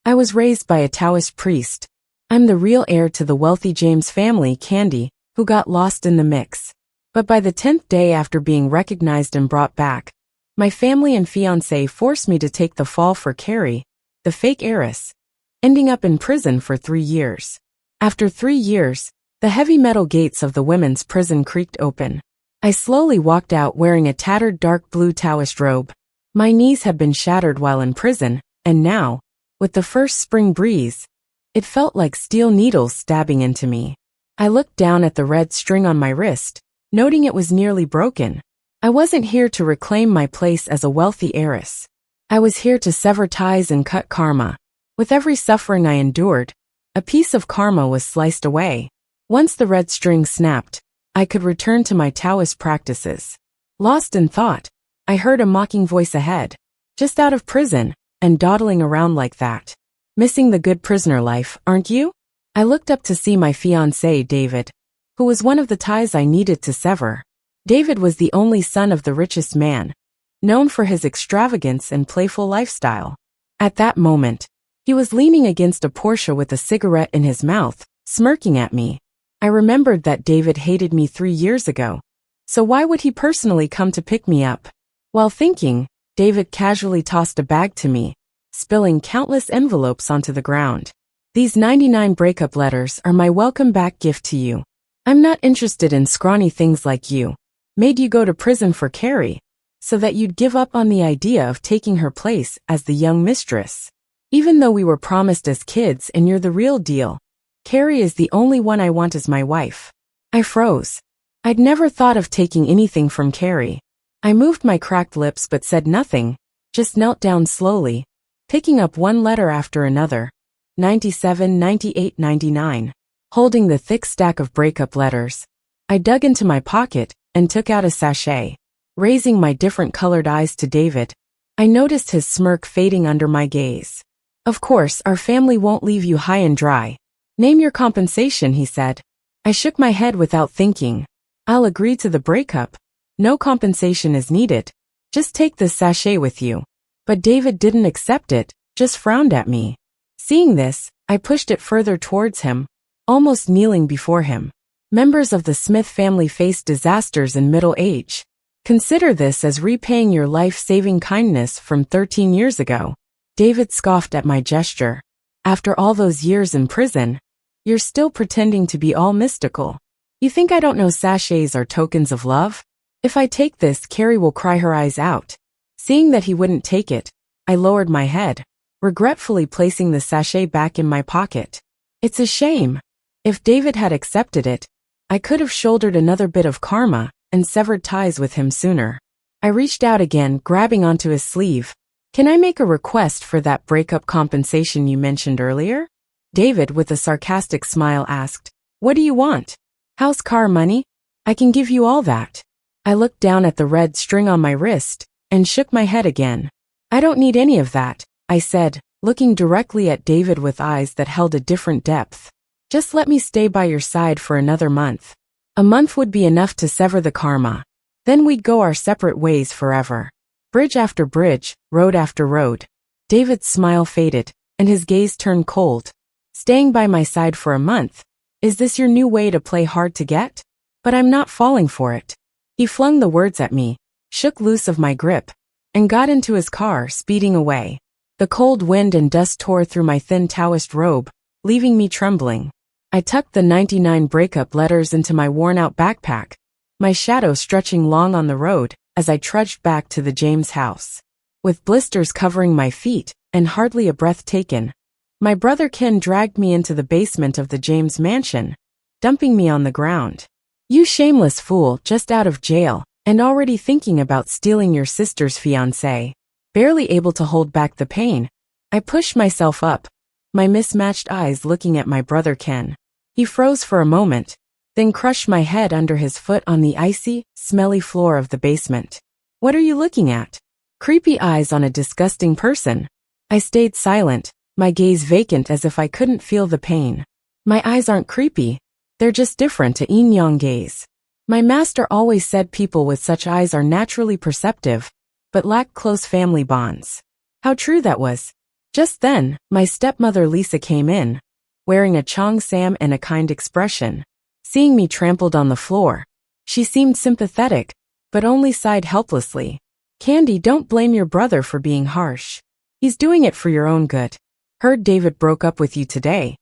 I was raised by a Taoist priest. I'm the real heir to the wealthy James family, Candy, who got lost in the mix. But by the 10th day after being recognized and brought back, my family and fiancé forced me to take the fall for Carrie, the fake heiress, ending up in prison for 3 years. After 3 years, the heavy metal gates of the women's prison creaked open. I slowly walked out wearing a tattered dark blue Taoist robe. My knees had been shattered while in prison, and now, with the first spring breeze, it felt like steel needles stabbing into me. I looked down at the red string on my wrist, noting it was nearly broken. I wasn't here to reclaim my place as a wealthy heiress. I was here to sever ties and cut karma. With every suffering I endured, a piece of karma was sliced away. Once the red string snapped, I could return to my Taoist practices. Lost in thought, I heard a mocking voice ahead. Just out of prison, and dawdling around like that. Missing the good prisoner life, aren't you? I looked up to see my fiancé, David, who was one of the ties I needed to sever. David was the only son of the richest man, known for his extravagance and playful lifestyle. At that moment, he was leaning against a Porsche with a cigarette in his mouth, smirking at me. I remembered that David hated me 3 years ago, so why would he personally come to pick me up? While thinking, David casually tossed a bag to me, spilling countless envelopes onto the ground. These 99 breakup letters are my welcome back gift to you. I'm not interested in scrawny things like you. Made you go to prison for Carrie, so that you'd give up on the idea of taking her place as the young mistress. Even though we were promised as kids and you're the real deal, Carrie is the only one I want as my wife. I froze. I'd never thought of taking anything from Carrie. I moved my cracked lips but said nothing, just knelt down slowly, picking up one letter after another. 97, 98, 99. Holding the thick stack of breakup letters, I dug into my pocket and took out a sachet. Raising my different colored eyes to David, I noticed his smirk fading under my gaze. Of course, our family won't leave you high and dry. Name your compensation, he said. I shook my head without thinking. I'll agree to the breakup. No compensation is needed. Just take this sachet with you. But David didn't accept it, just frowned at me. Seeing this, I pushed it further towards him, almost kneeling before him. Members of the Smith family faced disasters in middle age. Consider this as repaying your life-saving kindness from 13 years ago. David scoffed at my gesture. After all those years in prison, you're still pretending to be all mystical. You think I don't know sachets are tokens of love? If I take this, Carrie will cry her eyes out. Seeing that he wouldn't take it, I lowered my head, regretfully placing the sachet back in my pocket. It's a shame. If David had accepted it, I could have shouldered another bit of karma and severed ties with him sooner. I reached out again, grabbing onto his sleeve. Can I make a request for that breakup compensation you mentioned earlier? David, with a sarcastic smile, asked, What do you want? House, car, money? I can give you all that. I looked down at the red string on my wrist and shook my head again. I don't need any of that, I said, looking directly at David with eyes that held a different depth. Just let me stay by your side for another month. A month would be enough to sever the karma. Then we'd go our separate ways forever. Bridge after bridge, road after road. David's smile faded, and his gaze turned cold. Staying by my side for a month? Is this your new way to play hard to get? But I'm not falling for it. He flung the words at me, shook loose of my grip, and got into his car, speeding away. The cold wind and dust tore through my thin Taoist robe, leaving me trembling. I tucked the 99 breakup letters into my worn-out backpack, my shadow stretching long on the road as I trudged back to the James house. With blisters covering my feet and hardly a breath taken, my brother Ken dragged me into the basement of the James mansion, dumping me on the ground. You shameless fool, just out of jail, and already thinking about stealing your sister's fiancé. Barely able to hold back the pain, I pushed myself up, my mismatched eyes looking at my brother Ken. He froze for a moment, then crushed my head under his foot on the icy, smelly floor of the basement. What are you looking at? Creepy eyes on a disgusting person. I stayed silent, my gaze vacant as if I couldn't feel the pain. My eyes aren't creepy, they're just different to yin-yang gaze. My master always said people with such eyes are naturally perceptive, but lack close family bonds. How true that was. Just then, my stepmother Lisa came in, wearing a cheongsam and a kind expression. Seeing me trampled on the floor, she seemed sympathetic, but only sighed helplessly. Candy, don't blame your brother for being harsh. He's doing it for your own good. Heard David broke up with you today,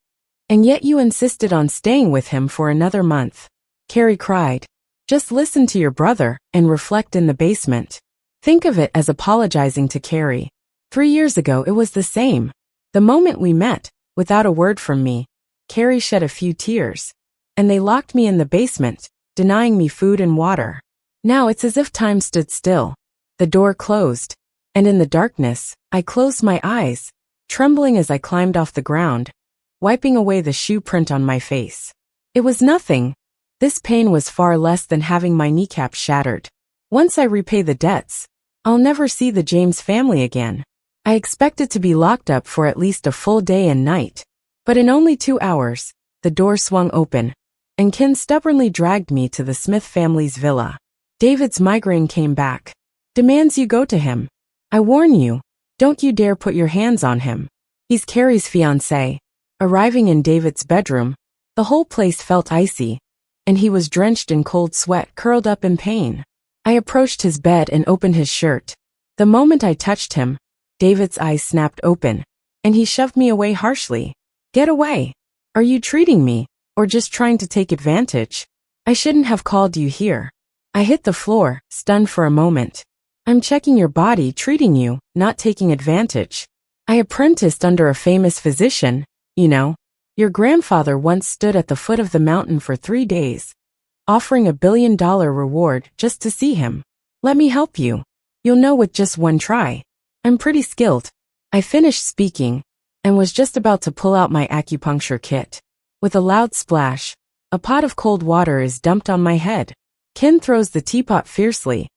and yet you insisted on staying with him for another month. Carrie cried. Just listen to your brother and reflect in the basement. Think of it as apologizing to Carrie. 3 years ago it was the same. The moment we met, without a word from me, Carrie shed a few tears, and they locked me in the basement, denying me food and water. Now it's as if time stood still. The door closed, and in the darkness, I closed my eyes, trembling as I climbed off the ground, wiping away the shoe print on my face. It was nothing. This pain was far less than having my kneecap shattered. Once I repay the debts, I'll never see the James family again. I expected to be locked up for at least a full day and night. But in only 2 hours, the door swung open, and Ken stubbornly dragged me to the Smith family's villa. David's migraine came back. Demands you go to him. I warn you, don't you dare put your hands on him. He's Carrie's fiancé. Arriving in David's bedroom, the whole place felt icy, and he was drenched in cold sweat, curled up in pain. I approached his bed and opened his shirt. The moment I touched him, David's eyes snapped open, and he shoved me away harshly. Get away. Are you treating me, or just trying to take advantage? I shouldn't have called you here. I hit the floor, stunned for a moment. I'm checking your body, treating you, not taking advantage. I apprenticed under a famous physician, you know. Your grandfather once stood at the foot of the mountain for 3 days, offering $1 billion reward just to see him. Let me help you. You'll know with just one try. I'm pretty skilled. I finished speaking, and was just about to pull out my acupuncture kit. With a loud splash, a pot of cold water is dumped on my head. Ken throws the teapot fiercely,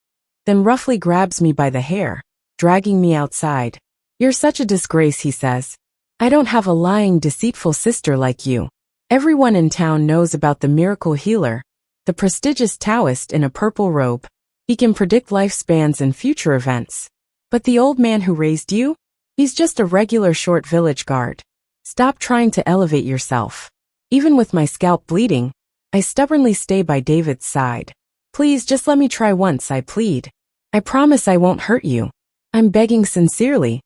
then roughly grabs me by the hair, dragging me outside. You're such a disgrace, he says. I don't have a lying, deceitful sister like you. Everyone in town knows about the miracle healer, the prestigious Taoist in a purple robe. He can predict lifespans and future events. But the old man who raised you? He's just a regular short village guard. Stop trying to elevate yourself. Even with my scalp bleeding, I stubbornly stay by David's side. Please just let me try once, I plead. I promise I won't hurt you. I'm begging sincerely,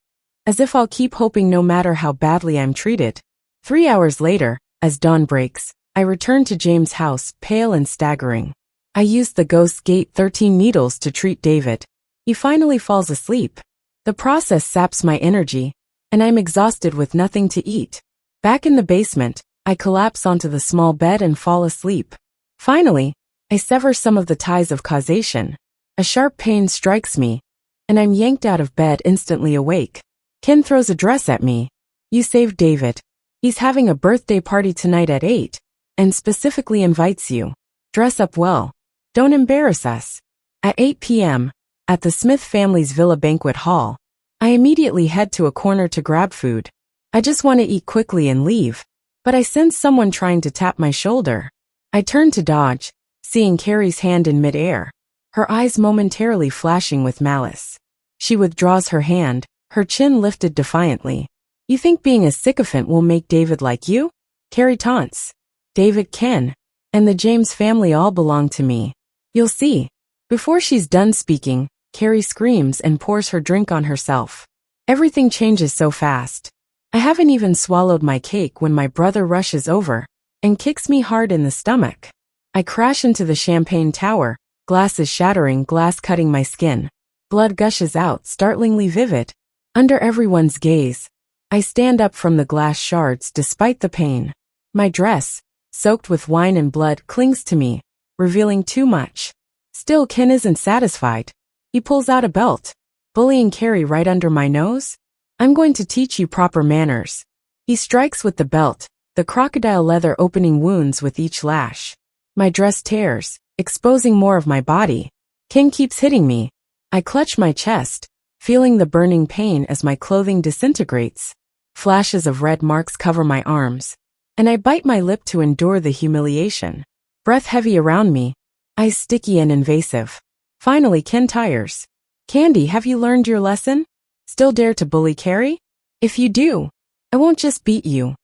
as if I'll keep hoping no matter how badly I'm treated. 3 hours later, as dawn breaks, I return to James' house, pale and staggering. I used the Ghost Gate 13 needles to treat David. He finally falls asleep. The process saps my energy, and I'm exhausted with nothing to eat. Back in the basement, I collapse onto the small bed and fall asleep. Finally, I sever some of the ties of causation. A sharp pain strikes me, and I'm yanked out of bed, instantly awake. Ken throws a dress at me. You saved David. He's having a birthday party tonight at 8, and specifically invites you. Dress up well. Don't embarrass us. At 8 p.m., at the Smith family's villa banquet hall, I immediately head to a corner to grab food. I just want to eat quickly and leave, but I sense someone trying to tap my shoulder. I turn to dodge, seeing Carrie's hand in midair, her eyes momentarily flashing with malice. She withdraws her hand, her chin lifted defiantly. You think being a sycophant will make David like you? Carrie taunts. David, Ken, and the James family all belong to me. You'll see. Before she's done speaking, Carrie screams and pours her drink on herself. Everything changes so fast. I haven't even swallowed my cake when my brother rushes over and kicks me hard in the stomach. I crash into the champagne tower, glasses shattering, glass cutting my skin. Blood gushes out, startlingly vivid. Under everyone's gaze, I stand up from the glass shards despite the pain. My dress, soaked with wine and blood, clings to me, revealing too much. Still, Ken isn't satisfied. He pulls out a belt, bullying Carrie right under my nose. I'm going to teach you proper manners. He strikes with the belt, the crocodile leather opening wounds with each lash. My dress tears, exposing more of my body. Ken keeps hitting me. I clutch my chest, feeling the burning pain as my clothing disintegrates. Flashes of red marks cover my arms, and I bite my lip to endure the humiliation. Breath heavy around me, eyes sticky and invasive. Finally, Ken tires. Candy, have you learned your lesson? Still dare to bully Carrie? If you do, I won't just beat you.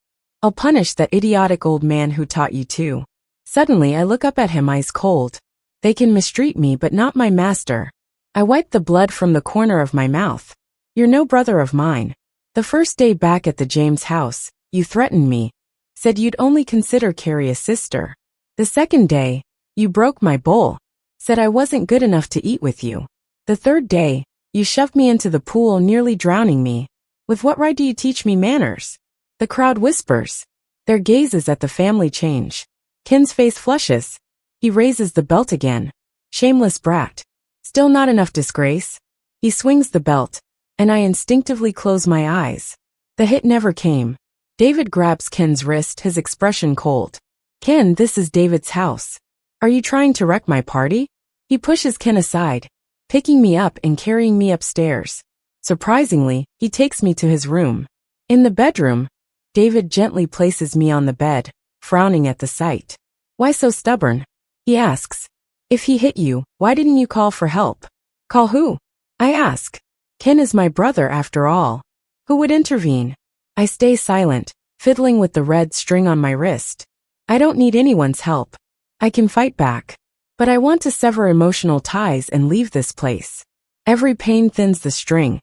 I'll punish that idiotic old man who taught you to. Suddenly I look up at him, ice cold. They can mistreat me but not my master. I wipe the blood from the corner of my mouth. You're no brother of mine. The first day back at the James house, you threatened me. Said you'd only consider Carrie a sister. The second day, you broke my bowl. Said I wasn't good enough to eat with you. The third day, you shoved me into the pool, nearly drowning me. With what right do you teach me manners? The crowd whispers. Their gazes at the family change. Ken's face flushes. He raises the belt again. Shameless brat. Still not enough disgrace. He swings the belt, and I instinctively close my eyes. The hit never came. David grabs Ken's wrist, his expression cold. Ken, this is David's house. Are you trying to wreck my party? He pushes Ken aside, picking me up and carrying me upstairs. Surprisingly, he takes me to his room. In the bedroom, David gently places me on the bed, frowning at the sight. Why so stubborn? He asks. If he hit you, why didn't you call for help? Call who? I ask. Ken is my brother after all. Who would intervene? I stay silent, fiddling with the red string on my wrist. I don't need anyone's help. I can fight back. But I want to sever emotional ties and leave this place. Every pain thins the string.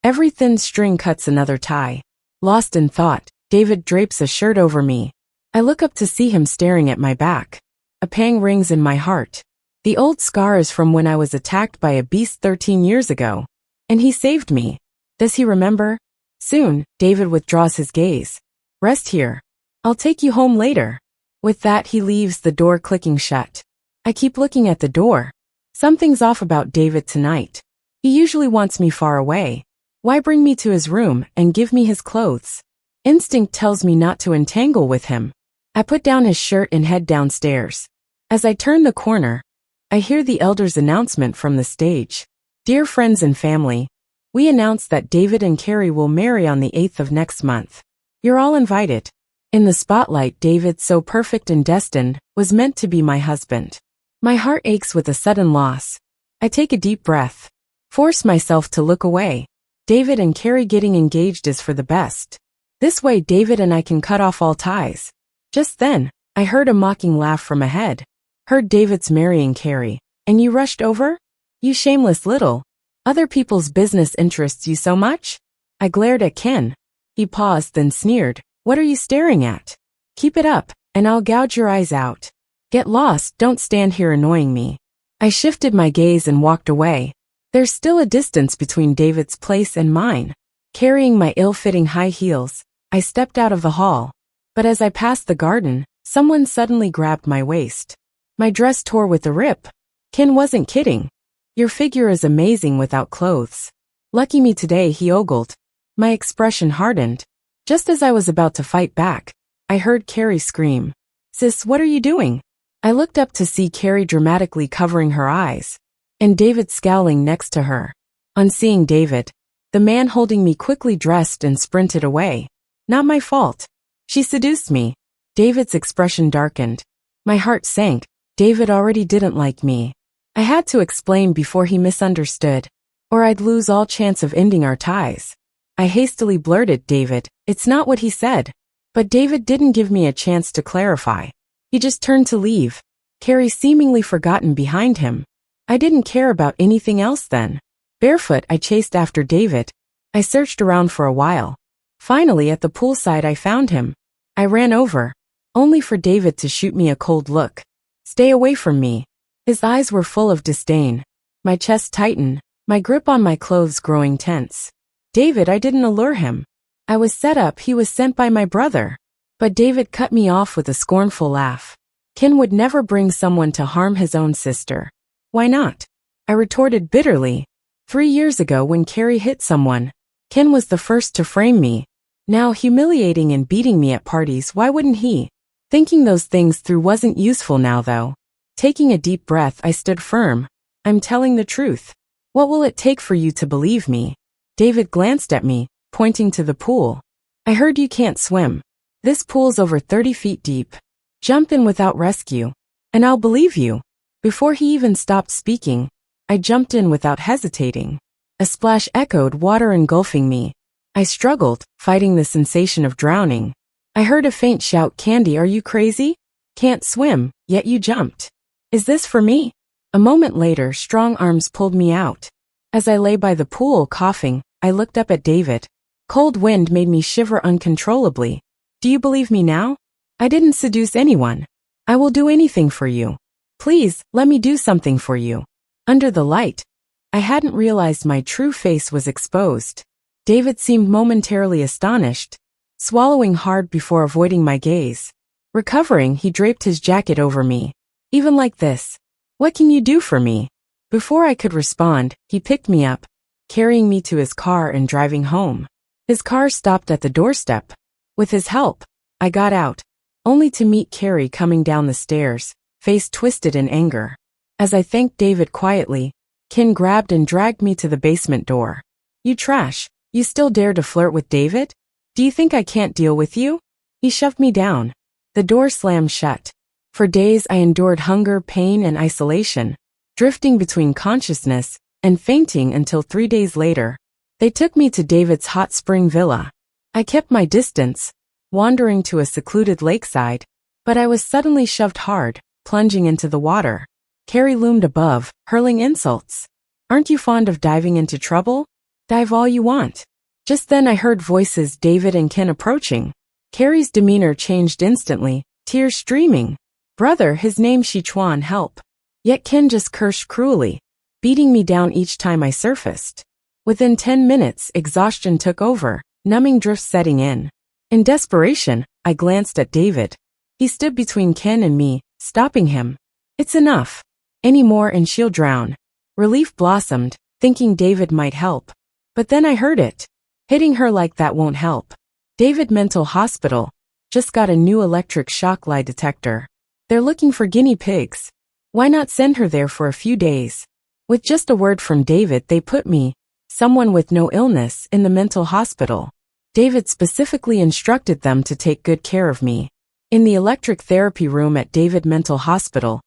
Every thin string cuts another tie. Lost in thought, David drapes a shirt over me. I look up to see him staring at my back. A pang rings in my heart. The old scar is from when I was attacked by a beast 13 years ago. And he saved me. Does he remember? Soon, David withdraws his gaze. Rest here. I'll take you home later. With that, he leaves, the door clicking shut. I keep looking at the door. Something's off about David tonight. He usually wants me far away. Why bring me to his room and give me his clothes? Instinct tells me not to entangle with him. I put down his shirt and head downstairs. As I turn the corner, I hear the elder's announcement from the stage. Dear friends and family, we announce that David and Carrie will marry on the 8th of next month. You're all invited. In the spotlight, David, so perfect and destined, was meant to be my husband. My heart aches with a sudden loss. I take a deep breath. Force myself to look away. David and Carrie getting engaged is for the best. This way David and I can cut off all ties. Just then, I heard a mocking laugh from ahead. Heard David's marrying Carrie. And you rushed over? You shameless little. Other people's business interests you so much? I glared at Ken. He paused, then sneered. What are you staring at? Keep it up, and I'll gouge your eyes out. Get lost, don't stand here annoying me. I shifted my gaze and walked away. There's still a distance between David's place and mine. Carrying my ill-fitting high heels, I stepped out of the hall. But as I passed the garden, someone suddenly grabbed my waist. My dress tore with a rip. Ken wasn't kidding. Your figure is amazing without clothes. Lucky me today, he ogled. My expression hardened. Just as I was about to fight back, I heard Carrie scream. Sis, what are you doing? I looked up to see Carrie dramatically covering her eyes, and David scowling next to her. On seeing David, the man holding me quickly dressed and sprinted away. Not my fault. She seduced me. David's expression darkened. My heart sank. David already didn't like me. I had to explain before he misunderstood, or I'd lose all chance of ending our ties. I hastily blurted, David, it's not what he said. But David didn't give me a chance to clarify. He just turned to leave, Carrie seemingly forgotten behind him. I didn't care about anything else then. Barefoot, I chased after David. I searched around for a while. Finally, at the poolside, I found him. I ran over, only for David to shoot me a cold look. Stay away from me. His eyes were full of disdain. My chest tightened, my grip on my clothes growing tense. David, I didn't allure him. I was set up, he was sent by my brother. But David cut me off with a scornful laugh. Ken would never bring someone to harm his own sister. Why not? I retorted bitterly. 3 years ago when Carrie hit someone, Ken was the first to frame me. Now humiliating and beating me at parties, why wouldn't he? Thinking those things through wasn't useful now though. Taking a deep breath, I stood firm. I'm telling the truth. What will it take for you to believe me? David glanced at me, pointing to the pool. I heard you can't swim. This pool's over 30 feet deep. Jump in without rescue, and I'll believe you. Before he even stopped speaking, I jumped in without hesitating. A splash echoed, water engulfing me. I struggled, fighting the sensation of drowning. I heard a faint shout, "Candy, are you crazy? Can't swim, yet you jumped. Is this for me?" A moment later, strong arms pulled me out. As I lay by the pool, coughing, I looked up at David. Cold wind made me shiver uncontrollably. "Do you believe me now? I didn't seduce anyone. I will do anything for you. Please, let me do something for you." Under the light, I hadn't realized my true face was exposed. David seemed momentarily astonished, swallowing hard before avoiding my gaze. Recovering, he draped his jacket over me. "Even like this? What can you do for me?" Before I could respond, he picked me up, carrying me to his car and driving home. His car stopped at the doorstep. With his help, I got out, only to meet Carrie coming down the stairs, face twisted in anger. As I thanked David quietly, Ken grabbed and dragged me to the basement door. "You trash, you still dare to flirt with David? Do you think I can't deal with you?" He shoved me down. The door slammed shut. For days I endured hunger, pain, and isolation, drifting between consciousness and fainting until 3 days later, they took me to David's hot spring villa. I kept my distance, wandering to a secluded lakeside, but I was suddenly shoved hard, plunging into the water. Carrie loomed above, hurling insults. "Aren't you fond of diving into trouble? Dive all you want." Just then I heard voices, David and Ken approaching. Carrie's demeanor changed instantly, tears streaming. "Brother, his name's Sichuan, help." Yet Ken just cursed cruelly, beating me down each time I surfaced. Within 10 minutes, exhaustion took over, numbing drifts setting in. In desperation, I glanced at David. He stood between Ken and me, stopping him. "It's enough. Any more and she'll drown." Relief blossomed, thinking David might help. But then I heard it. "Hitting her like that won't help. David Mental Hospital just got a new electric shock lie detector. They're looking for guinea pigs. Why not send her there for a few days?" With just a word from David, they put me, someone with no illness, in the mental hospital. David specifically instructed them to take good care of me. In the electric therapy room at David Mental Hospital,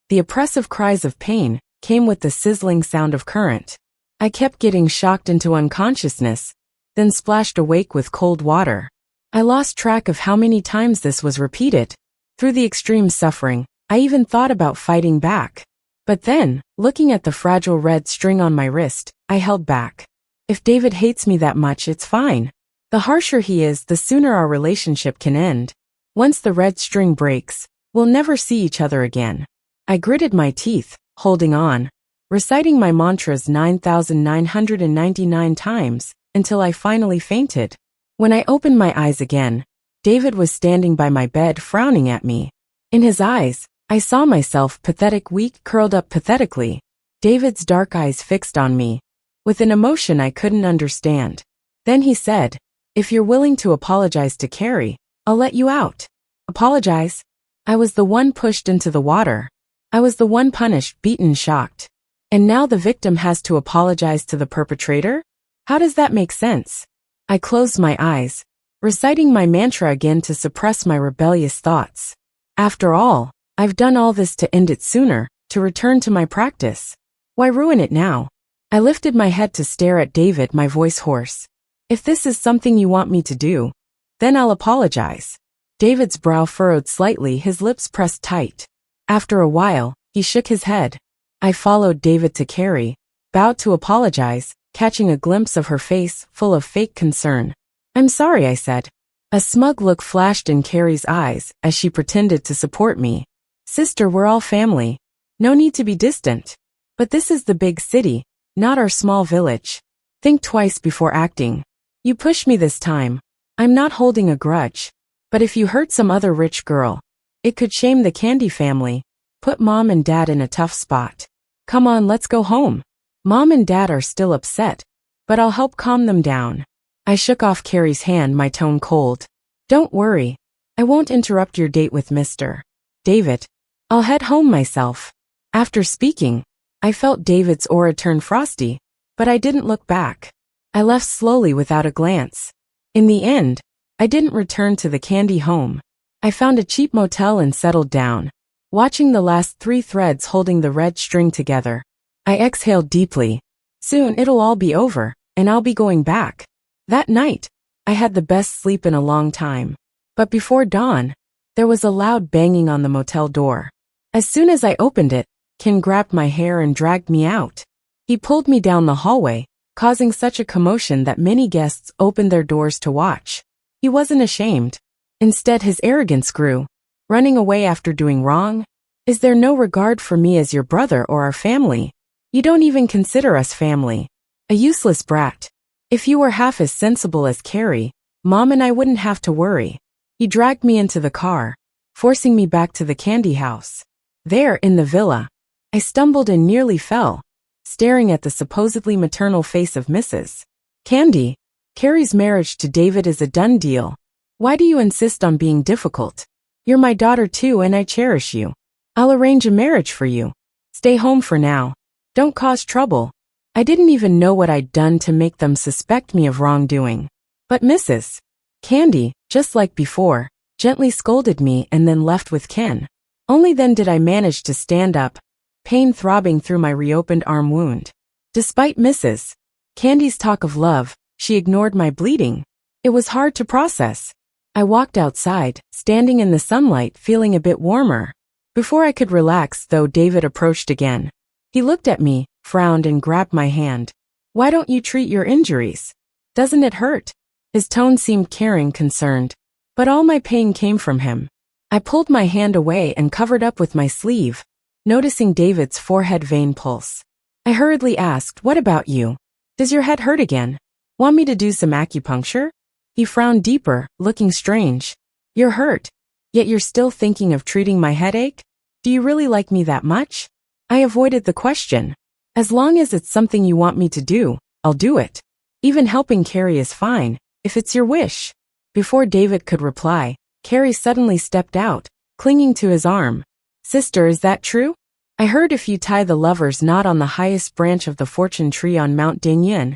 the oppressive cries of pain came with the sizzling sound of current. I kept getting shocked into unconsciousness, then splashed awake with cold water. I lost track of how many times this was repeated. Through the extreme suffering, I even thought about fighting back. But then, looking at the fragile red string on my wrist, I held back. If David hates me that much, it's fine. The harsher he is, the sooner our relationship can end. Once the red string breaks, we'll never see each other again. I gritted my teeth, holding on, reciting my mantras 9,999 times, until I finally fainted. When I opened my eyes again, David was standing by my bed, frowning at me. In his eyes, I saw myself, pathetic, weak, curled up pathetically. David's dark eyes fixed on me, with an emotion I couldn't understand. Then he said, "If you're willing to apologize to Carrie, I'll let you out." Apologize? I was the one pushed into the water. I was the one punished, beaten, shocked. And now the victim has to apologize to the perpetrator? How does that make sense? I closed my eyes, reciting my mantra again to suppress my rebellious thoughts. After all, I've done all this to end it sooner, to return to my practice. Why ruin it now? I lifted my head to stare at David, my voice hoarse. "If this is something you want me to do, then I'll apologize." David's brow furrowed slightly, his lips pressed tight. After a while, he shook his head. I followed David to Carrie, bowed to apologize, catching a glimpse of her face, full of fake concern. "I'm sorry," I said. A smug look flashed in Carrie's eyes as she pretended to support me. "Sister, we're all family. No need to be distant. But this is the big city, not our small village. Think twice before acting. You pushed me this time. I'm not holding a grudge. But if you hurt some other rich girl, it could shame the Candy family, put Mom and Dad in a tough spot. Come on, let's go home. Mom and Dad are still upset, but I'll help calm them down." I shook off Carrie's hand, my tone cold. "Don't worry. I won't interrupt your date with Mr. David. I'll head home myself." After speaking, I felt David's aura turn frosty, but I didn't look back. I left slowly without a glance. In the end, I didn't return to the Candy home. I found a cheap motel and settled down, watching the last 3 threads holding the red string together. I exhaled deeply. Soon it'll all be over, and I'll be going back. That night, I had the best sleep in a long time. But before dawn, there was a loud banging on the motel door. As soon as I opened it, Ken grabbed my hair and dragged me out. He pulled me down the hallway, causing such a commotion that many guests opened their doors to watch. He wasn't ashamed. Instead, his arrogance grew. Running away after doing wrong? Is there no regard for me as your brother or our family? You don't even consider us family. A useless brat. If you were half as sensible as Carrie, Mom and I wouldn't have to worry. He dragged me into the car, forcing me back to the candy house. There, in the villa, I stumbled and nearly fell, staring at the supposedly maternal face of Mrs. Candy. Carrie's marriage to David is a done deal. Why do you insist on being difficult? You're my daughter too and I cherish you. I'll arrange a marriage for you. Stay home for now. Don't cause trouble. I didn't even know what I'd done to make them suspect me of wrongdoing. But Mrs. Candy, just like before, gently scolded me and then left with Ken. Only then did I manage to stand up, pain throbbing through my reopened arm wound. Despite Mrs. Candy's talk of love, she ignored my bleeding. It was hard to process. I walked outside, standing in the sunlight, feeling a bit warmer. Before I could relax, though, David approached again. He looked at me, frowned, and grabbed my hand. Why don't you treat your injuries? Doesn't it hurt? His tone seemed caring, concerned. But all my pain came from him. I pulled my hand away and covered up with my sleeve, noticing David's forehead vein pulse. I hurriedly asked, what about you? Does your head hurt again? Want me to do some acupuncture? He frowned deeper, looking strange. You're hurt, yet you're still thinking of treating my headache? Do you really like me that much? I avoided the question. As long as it's something you want me to do, I'll do it. Even helping Carrie is fine, if it's your wish. Before David could reply, Carrie suddenly stepped out, clinging to his arm. Sister, is that true? I heard if you tie the lover's knot on the highest branch of the fortune tree on Mount Dingyan,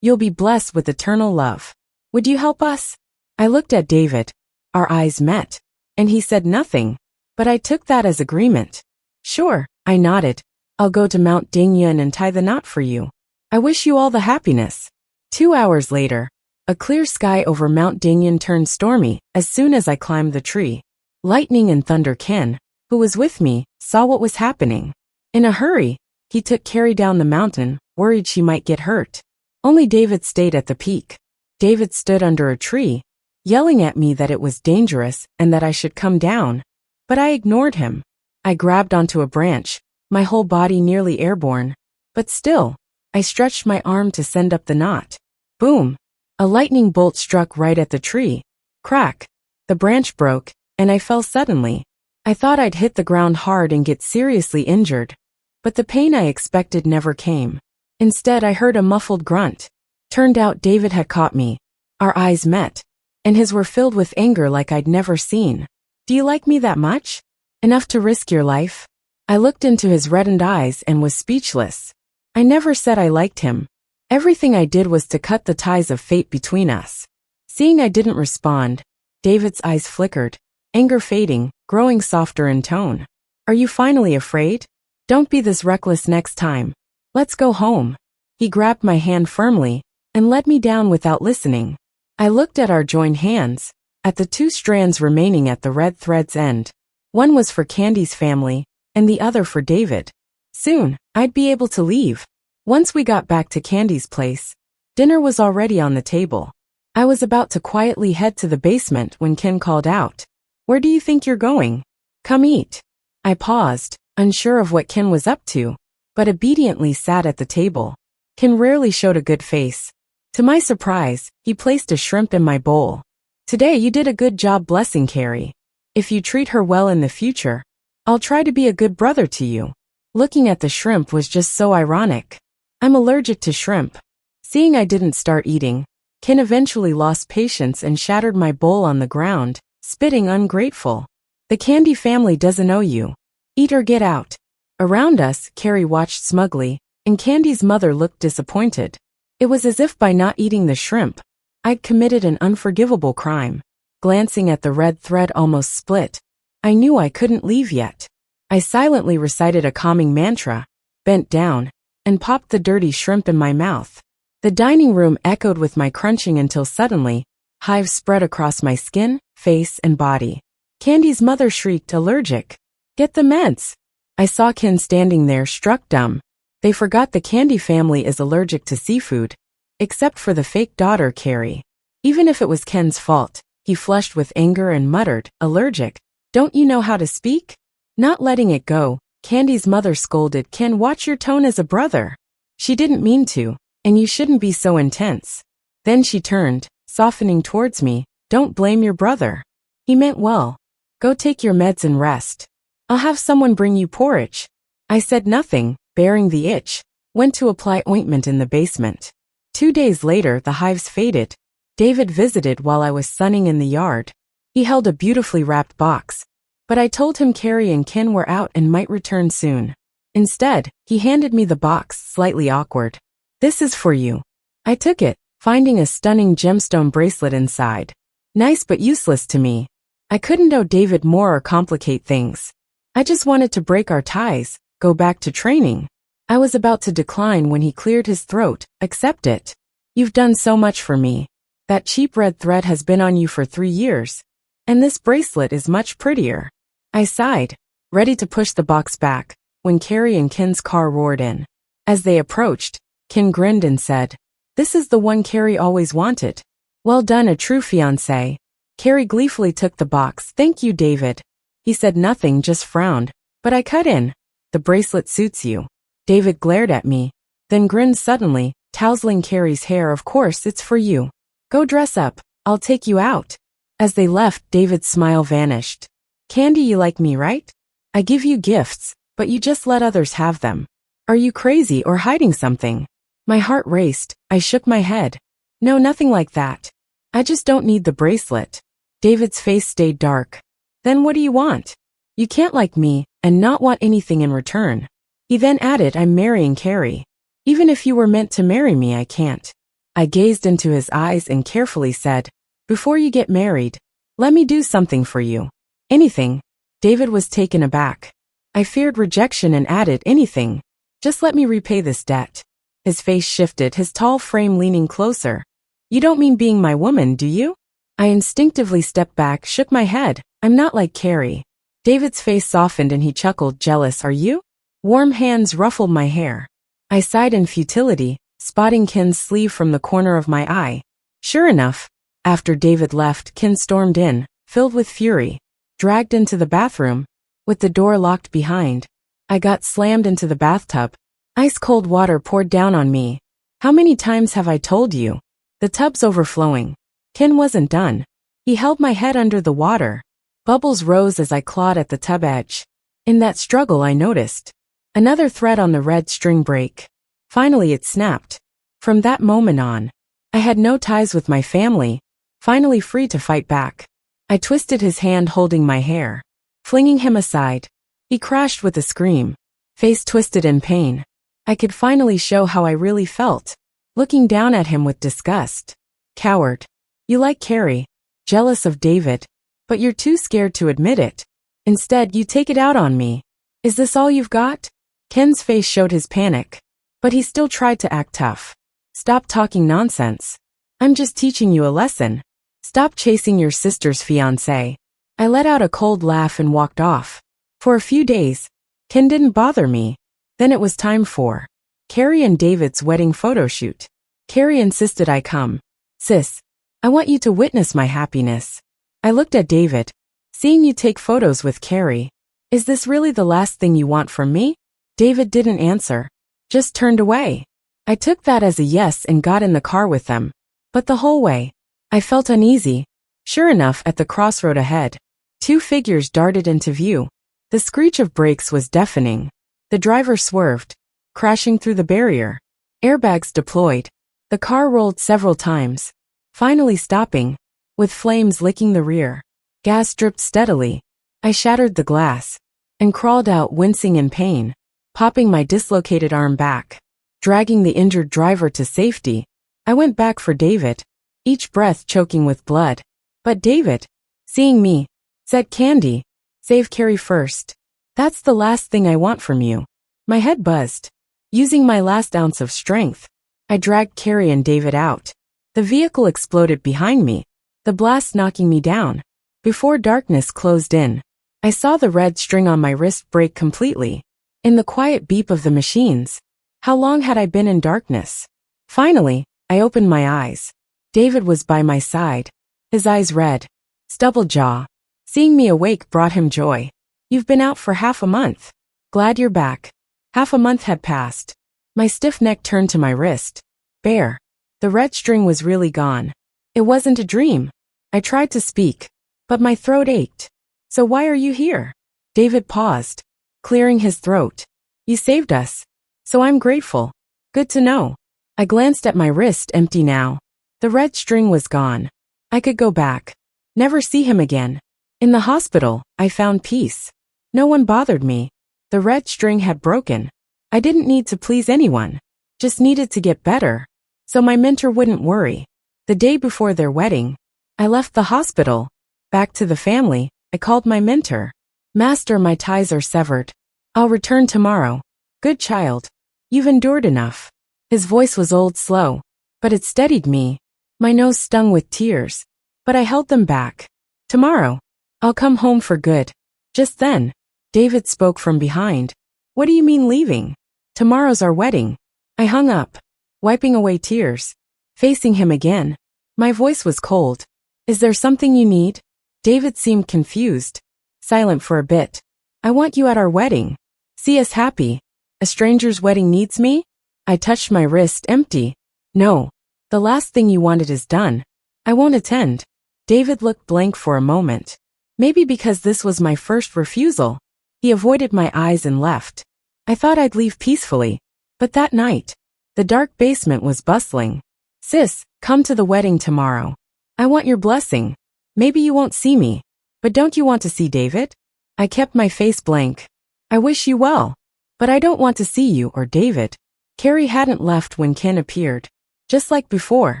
you'll be blessed with eternal love. Would you help us? I looked at David. Our eyes met, and he said nothing, but I took that as agreement. Sure, I nodded. I'll go to Mount Dingyan and tie the knot for you. I wish you all the happiness. 2 hours later, a clear sky over Mount Dingyan turned stormy as soon as I climbed the tree. Lightning and thunder. Ken, who was with me, saw what was happening. In a hurry, he took Carrie down the mountain, worried she might get hurt. Only David stayed at the peak. David stood under a tree, yelling at me that it was dangerous and that I should come down. But I ignored him. I grabbed onto a branch, my whole body nearly airborne. But still, I stretched my arm to send up the knot. Boom! A lightning bolt struck right at the tree. Crack! The branch broke, and I fell suddenly. I thought I'd hit the ground hard and get seriously injured. But the pain I expected never came. Instead, I heard a muffled grunt. Turned out David had caught me. Our eyes met, and his were filled with anger like I'd never seen. Do you like me that much? Enough to risk your life? I looked into his reddened eyes and was speechless. I never said I liked him. Everything I did was to cut the ties of fate between us. Seeing I didn't respond, David's eyes flickered, anger fading, growing softer in tone. Are you finally afraid? Don't be this reckless next time. Let's go home. He grabbed my hand firmly and led me down without listening. I looked at our joined hands, at the 2 strands remaining at the red thread's end. One was for Candy's family, and the other for David. Soon, I'd be able to leave. Once we got back to Candy's place, dinner was already on the table. I was about to quietly head to the basement when Ken called out. Where do you think you're going? Come eat. I paused, unsure of what Ken was up to, but obediently sat at the table. Ken rarely showed a good face. To my surprise, he placed a shrimp in my bowl. Today you did a good job blessing Carrie. If you treat her well in the future, I'll try to be a good brother to you. Looking at the shrimp was just so ironic. I'm allergic to shrimp. Seeing I didn't start eating, Ken eventually lost patience and shattered my bowl on the ground, spitting ungrateful. The Candy family doesn't owe you. Eat or get out. Around us, Carrie watched smugly, and Candy's mother looked disappointed. It was as if by not eating the shrimp, I'd committed an unforgivable crime. Glancing at the red thread almost split, I knew I couldn't leave yet. I silently recited a calming mantra, bent down, and popped the dirty shrimp in my mouth. The dining room echoed with my crunching until suddenly, hives spread across my skin, face, and body. Candy's mother shrieked, "Allergic! Get the meds!" I saw Ken standing there, struck dumb. They forgot the Candy family is allergic to seafood, except for the fake daughter, Carrie. Even if it was Ken's fault, he flushed with anger and muttered, "Allergic? Don't you know how to speak?" Not letting it go, Candy's mother scolded, "Ken, watch your tone as a brother. She didn't mean to, and you shouldn't be so intense." Then she turned, softening towards me, "Don't blame your brother. He meant well. Go take your meds and rest. I'll have someone bring you porridge." I said nothing, bearing the itch, went to apply ointment in the basement. 2 days later, the hives faded. David visited while I was sunning in the yard. He held a beautifully wrapped box, but I told him Carrie and Ken were out and might return soon. Instead, he handed me the box, slightly awkward. "This is for you." I took it, finding a stunning gemstone bracelet inside. Nice but useless to me. I couldn't owe David more or complicate things. I just wanted to break our ties, go back to training. I was about to decline when he cleared his throat. "Accept it. You've done so much for me. That cheap red thread has been on you for 3 years, and this bracelet is much prettier." I sighed, ready to push the box back, when Carrie and Ken's car roared in. As they approached, Ken grinned and said, "This is the one Carrie always wanted. Well done, a true fiancé." Carrie gleefully took the box. "Thank you, David." He said nothing, just frowned, but I cut in. "The bracelet suits you." David glared at me, then grinned suddenly, tousling Carrie's hair. "Of course, it's for you. Go dress up, I'll take you out." As they left, David's smile vanished. "Candy, you like me, right? I give you gifts, but you just let others have them. Are you crazy or hiding something?" My heart raced. I shook my head. "No, nothing like that. I just don't need the bracelet." David's face stayed dark. "Then what do you want? You can't like me and not want anything in return." He then added, "I'm marrying Carrie. Even if you were meant to marry me, I can't." I gazed into his eyes and carefully said, "Before you get married, let me do something for you." "Anything?" David was taken aback. I feared rejection and added, "Anything. Just let me repay this debt." His face shifted, his tall frame leaning closer. "You don't mean being my woman, do you?" I instinctively stepped back, shook my head. "I'm not like Carrie." David's face softened and he chuckled, "Jealous, are you?" Warm hands ruffled my hair. I sighed in futility, spotting Ken's sleeve from the corner of my eye. Sure enough, after David left, Ken stormed in, filled with fury, dragged into the bathroom, with the door locked behind. I got slammed into the bathtub. Ice-cold water poured down on me. "How many times have I told you?" The tub's overflowing. Ken wasn't done. He held my head under the water. Bubbles rose as I clawed at the tub edge. In that struggle, I noticed another thread on the red string break. Finally, it snapped. From that moment on, I had no ties with my family, finally free to fight back. I twisted his hand holding my hair, flinging him aside. He crashed with a scream, face twisted in pain. I could finally show how I really felt, looking down at him with disgust. "Coward. You like Carrie, jealous of David, but you're too scared to admit it. Instead, you take it out on me. Is this all you've got?" Ken's face showed his panic, but he still tried to act tough. "Stop talking nonsense. I'm just teaching you a lesson. Stop chasing your sister's fiancé." I let out a cold laugh and walked off. For a few days, Ken didn't bother me. Then it was time for Carrie and David's wedding photo shoot. Carrie insisted I come. "Sis, I want you to witness my happiness." I looked at David. "Seeing you take photos with Carrie, is this really the last thing you want from me?" David didn't answer, just turned away. I took that as a yes and got in the car with them. But the whole way, I felt uneasy. Sure enough, at the crossroad ahead, 2 figures darted into view. The screech of brakes was deafening. The driver swerved, crashing through the barrier. Airbags deployed. The car rolled several times, finally stopping, with flames licking the rear. Gas dripped steadily. I shattered the glass and crawled out, wincing in pain, popping my dislocated arm back, dragging the injured driver to safety. I went back for David, each breath choking with blood. But David, seeing me, said, "Candy, save Carrie first. That's the last thing I want from you." My head buzzed. Using my last ounce of strength, I dragged Carrie and David out. The vehicle exploded behind me, the blast knocking me down. Before darkness closed in, I saw the red string on my wrist break completely. In the quiet beep of the machines, how long had I been in darkness? Finally, I opened my eyes. David was by my side, his eyes red, stubble jaw. Seeing me awake brought him joy. You've been out for half a month. Glad you're back. Half a month had passed. My stiff neck turned to my wrist. Bare. The red string was really gone. It wasn't a dream. I tried to speak, but my throat ached. So why are you here? David paused, clearing his throat. You saved us. So I'm grateful. Good to know. I glanced at my wrist, empty now. The red string was gone. I could go back. Never see him again. In the hospital, I found peace. No one bothered me. The red string had broken. I didn't need to please anyone. Just needed to get better. So my mentor wouldn't worry. The day before their wedding, I left the hospital. Back to the family, I called my mentor. Master, my ties are severed. I'll return tomorrow. Good child. You've endured enough. His voice was old, slow, but it steadied me. My nose stung with tears, but I held them back. Tomorrow, I'll come home for good. Just then, David spoke from behind. What do you mean leaving? Tomorrow's our wedding. I hung up, wiping away tears. Facing him again. My voice was cold. Is there something you need? David seemed confused. Silent for a bit. I want you at our wedding. See us happy. A stranger's wedding needs me? I touched my wrist, empty. No. The last thing you wanted is done. I won't attend. David looked blank for a moment. Maybe because this was my first refusal. He avoided my eyes and left. I thought I'd leave peacefully. But that night, the dark basement was bustling. Sis, come to the wedding tomorrow. I want your blessing. Maybe you won't see me. But don't you want to see David? I kept my face blank. I wish you well. But I don't want to see you or David. Carrie hadn't left when Ken appeared. Just like before.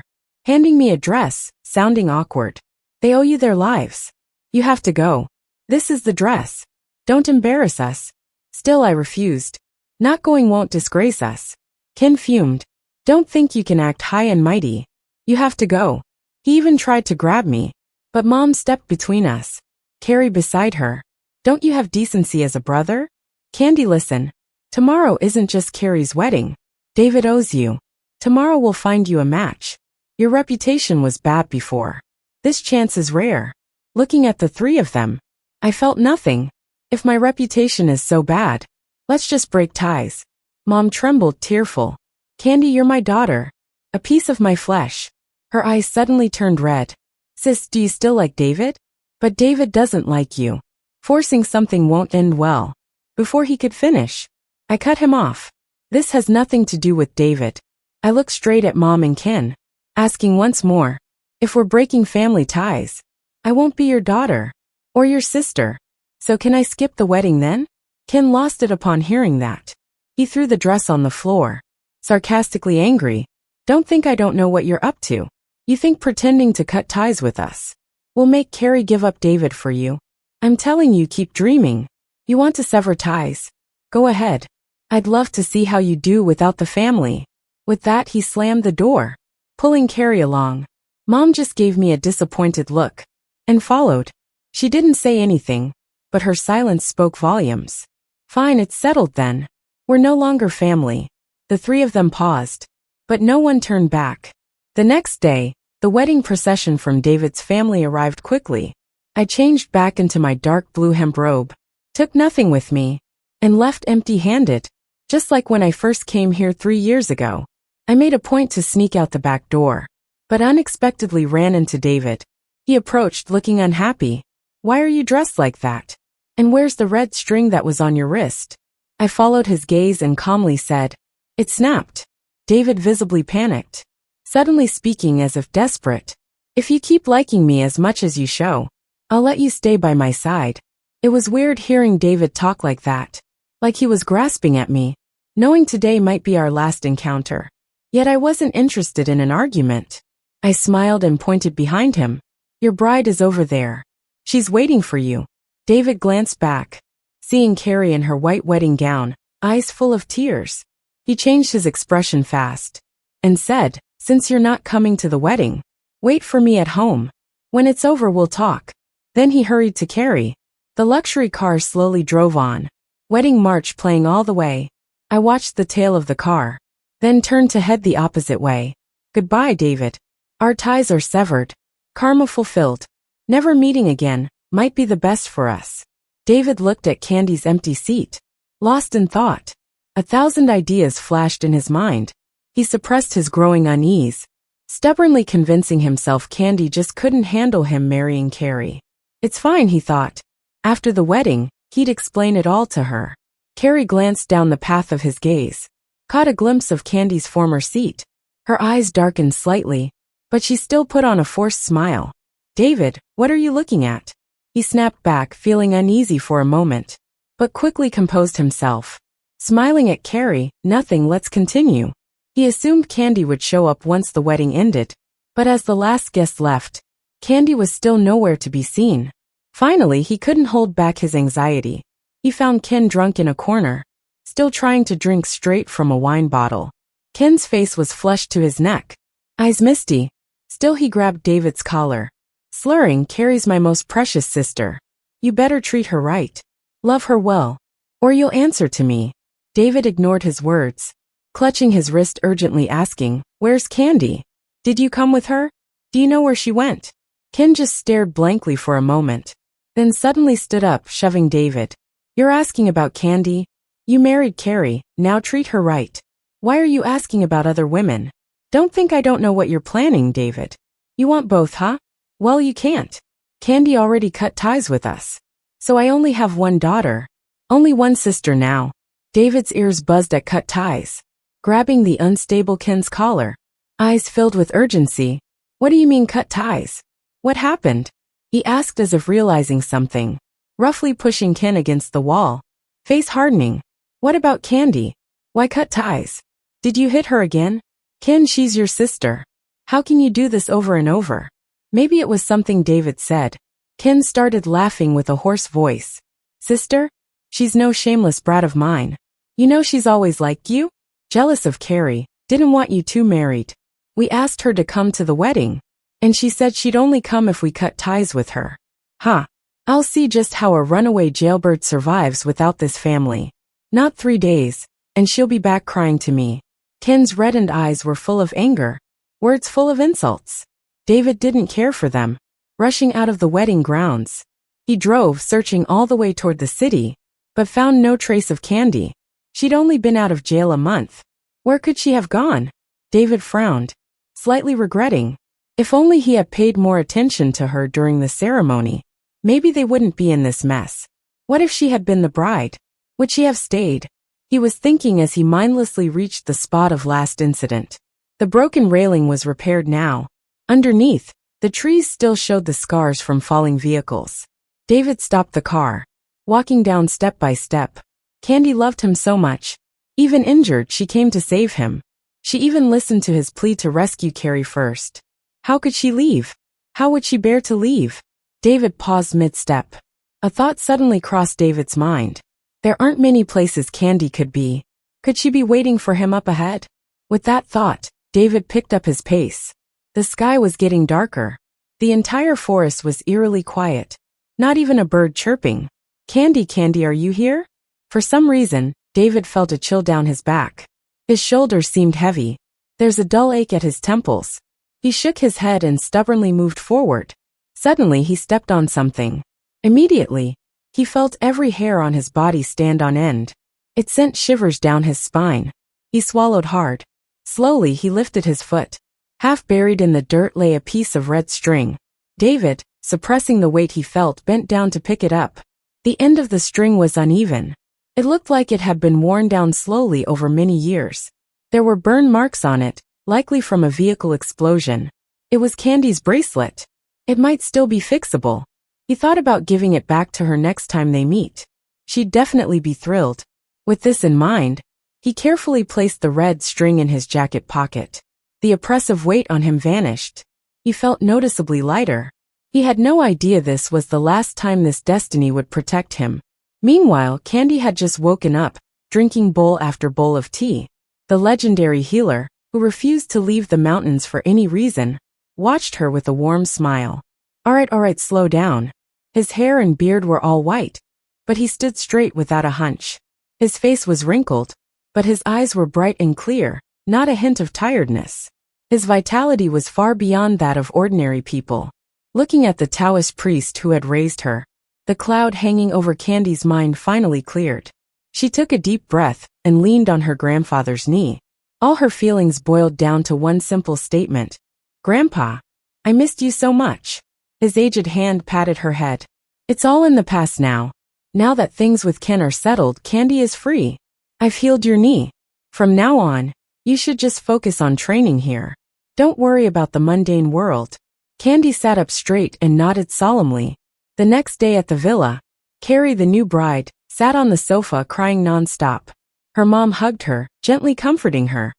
Handing me a dress, sounding awkward. They owe you their lives. You have to go. This is the dress. Don't embarrass us. Still I refused. Not going won't disgrace us. Ken fumed. Don't think you can act high and mighty. You have to go. He even tried to grab me. But Mom stepped between us. Carrie beside her. Don't you have decency as a brother? Candy, listen. Tomorrow isn't just Carrie's wedding. David owes you. Tomorrow we'll find you a match. Your reputation was bad before. This chance is rare. Looking at the three of them, I felt nothing. If my reputation is so bad, let's just break ties. Mom trembled, tearful. Candy, you're my daughter. A piece of my flesh. Her eyes suddenly turned red. Sis, do you still like David? But David doesn't like you. Forcing something won't end well. Before he could finish, I cut him off. This has nothing to do with David. I looked straight at Mom and Ken, asking once more, if we're breaking family ties, I won't be your daughter, or your sister. So can I skip the wedding then? Ken lost it upon hearing that. He threw the dress on the floor, sarcastically angry. Don't think I don't know what you're up to. You think pretending to cut ties with us will make Carrie give up David for you? I'm telling you, keep dreaming. You want to sever ties? Go ahead. I'd love to see how you do without the family. With that, he slammed the door, pulling Carrie along. Mom just gave me a disappointed look and followed. She didn't say anything, but her silence spoke volumes. Fine, it's settled then. We're no longer family. The three of them paused, but no one turned back. The next day, the wedding procession from David's family arrived quickly. I changed back into my dark blue hemp robe, took nothing with me, and left empty-handed, just like when I first came here 3 years ago. I made a point to sneak out the back door, but unexpectedly ran into David. He approached, looking unhappy. Why are you dressed like that? And where's the red string that was on your wrist? I followed his gaze and calmly said, it snapped. David visibly panicked, suddenly speaking as if desperate. If you keep liking me as much as you show, I'll let you stay by my side. It was weird hearing David talk like that, like he was grasping at me, knowing today might be our last encounter. Yet I wasn't interested in an argument. I smiled and pointed behind him. Your bride is over there. She's waiting for you. David glanced back, seeing Carrie in her white wedding gown, eyes full of tears. He changed his expression fast. and said, "Since you're not coming to the wedding, wait for me at home. When it's over we'll talk." Then he hurried to Carrie. The luxury car slowly drove on, wedding march playing all the way. I watched the tail of the car, then turned to head the opposite way. Goodbye, David. Our ties are severed. Karma fulfilled. Never meeting again might be the best for us. David looked at Candy's empty seat, lost in thought. 1,000 ideas flashed in his mind. He suppressed his growing unease, stubbornly convincing himself Candy just couldn't handle him marrying Carrie. It's fine, he thought. After the wedding, he'd explain it all to her. Carrie glanced down the path of his gaze, caught a glimpse of Candy's former seat. Her eyes darkened slightly, but she still put on a forced smile. "David, what are you looking at?" He snapped back, feeling uneasy for a moment, but quickly composed himself. Smiling at Carrie, "Nothing, let's continue." He assumed Candy would show up once the wedding ended, but as the last guest left, Candy was still nowhere to be seen. Finally, he couldn't hold back his anxiety. He found Ken drunk in a corner, still trying to drink straight from a wine bottle. Ken's face was flushed to his neck, eyes misty. Still he grabbed David's collar, slurring, "Carrie's my most precious sister. You better treat her right. Love her well, or you'll answer to me." David ignored his words, clutching his wrist urgently asking, "Where's Candy? Did you come with her? Do you know where she went?" Ken just stared blankly for a moment, then suddenly stood up, shoving David. "You're asking about Candy? You married Carrie, now treat her right. Why are you asking about other women? Don't think I don't know what you're planning, David. You want both, huh? Well, you can't. Candy already cut ties with us. So I only have one daughter. Only one sister now." David's ears buzzed at cut ties, grabbing the unstable Ken's collar, eyes filled with urgency. "What do you mean cut ties? What happened?" he asked as if realizing something, roughly pushing Ken against the wall, face hardening. "What about Candy? Why cut ties? Did you hit her again?" "Ken, she's your sister. How can you do this over and over?" Maybe it was something David said. Ken started laughing with a hoarse voice. "Sister? She's no shameless brat of mine. You know she's always liked you? Jealous of Carrie, didn't want you two married. We asked her to come to the wedding, and she said she'd only come if we cut ties with her. Huh. I'll see just how a runaway jailbird survives without this family. Not 3 days, and she'll be back crying to me." Ken's reddened eyes were full of anger, words full of insults. David didn't care for them, rushing out of the wedding grounds. He drove, searching all the way toward the city, but found no trace of Candy. She'd only been out of jail a month. Where could she have gone? David frowned, slightly regretting. If only he had paid more attention to her during the ceremony, maybe they wouldn't be in this mess. What if she had been the bride? Would she have stayed? He was thinking as he mindlessly reached the spot of last incident. The broken railing was repaired now. Underneath, the trees still showed the scars from falling vehicles. David stopped the car, walking down step by step. Candy loved him so much. Even injured, she came to save him. She even listened to his plea to rescue Carrie first. How could she leave? How would she bear to leave? David paused mid-step. A thought suddenly crossed David's mind. There aren't many places Candy could be. Could she be waiting for him up ahead? With that thought, David picked up his pace. The sky was getting darker. The entire forest was eerily quiet. Not even a bird chirping. "Candy, Candy, are you here?" For some reason, David felt a chill down his back. His shoulders seemed heavy. There's a dull ache at his temples. He shook his head and stubbornly moved forward. Suddenly he stepped on something. Immediately, he felt every hair on his body stand on end. It sent shivers down his spine. He swallowed hard. Slowly he lifted his foot. Half buried in the dirt lay a piece of red string. David, suppressing the weight he felt, bent down to pick it up. The end of the string was uneven. It looked like it had been worn down slowly over many years. There were burn marks on it, likely from a vehicle explosion. It was Candy's bracelet. It might still be fixable. He thought about giving it back to her next time they meet. She'd definitely be thrilled. With this in mind, he carefully placed the red string in his jacket pocket. The oppressive weight on him vanished. He felt noticeably lighter. He had no idea this was the last time this destiny would protect him. Meanwhile, Candy had just woken up, drinking bowl after bowl of tea. The legendary healer, who refused to leave the mountains for any reason, watched her with a warm smile. All right, slow down. His hair and beard were all white, but he stood straight without a hunch. His face was wrinkled, but his eyes were bright and clear, not a hint of tiredness. His vitality was far beyond that of ordinary people. Looking at the Taoist priest who had raised her, the cloud hanging over Candy's mind finally cleared. She took a deep breath and leaned on her grandfather's knee. All her feelings boiled down to one simple statement. Grandpa, I missed you so much. His aged hand patted her head. It's all in the past now. Now that things with Ken are settled, Candy is free. I've healed your knee. From now on, you should just focus on training here. Don't worry about the mundane world. Candy sat up straight and nodded solemnly. The next day at the villa, Carrie, the new bride, sat on the sofa crying non-stop. Her mom hugged her, gently comforting her.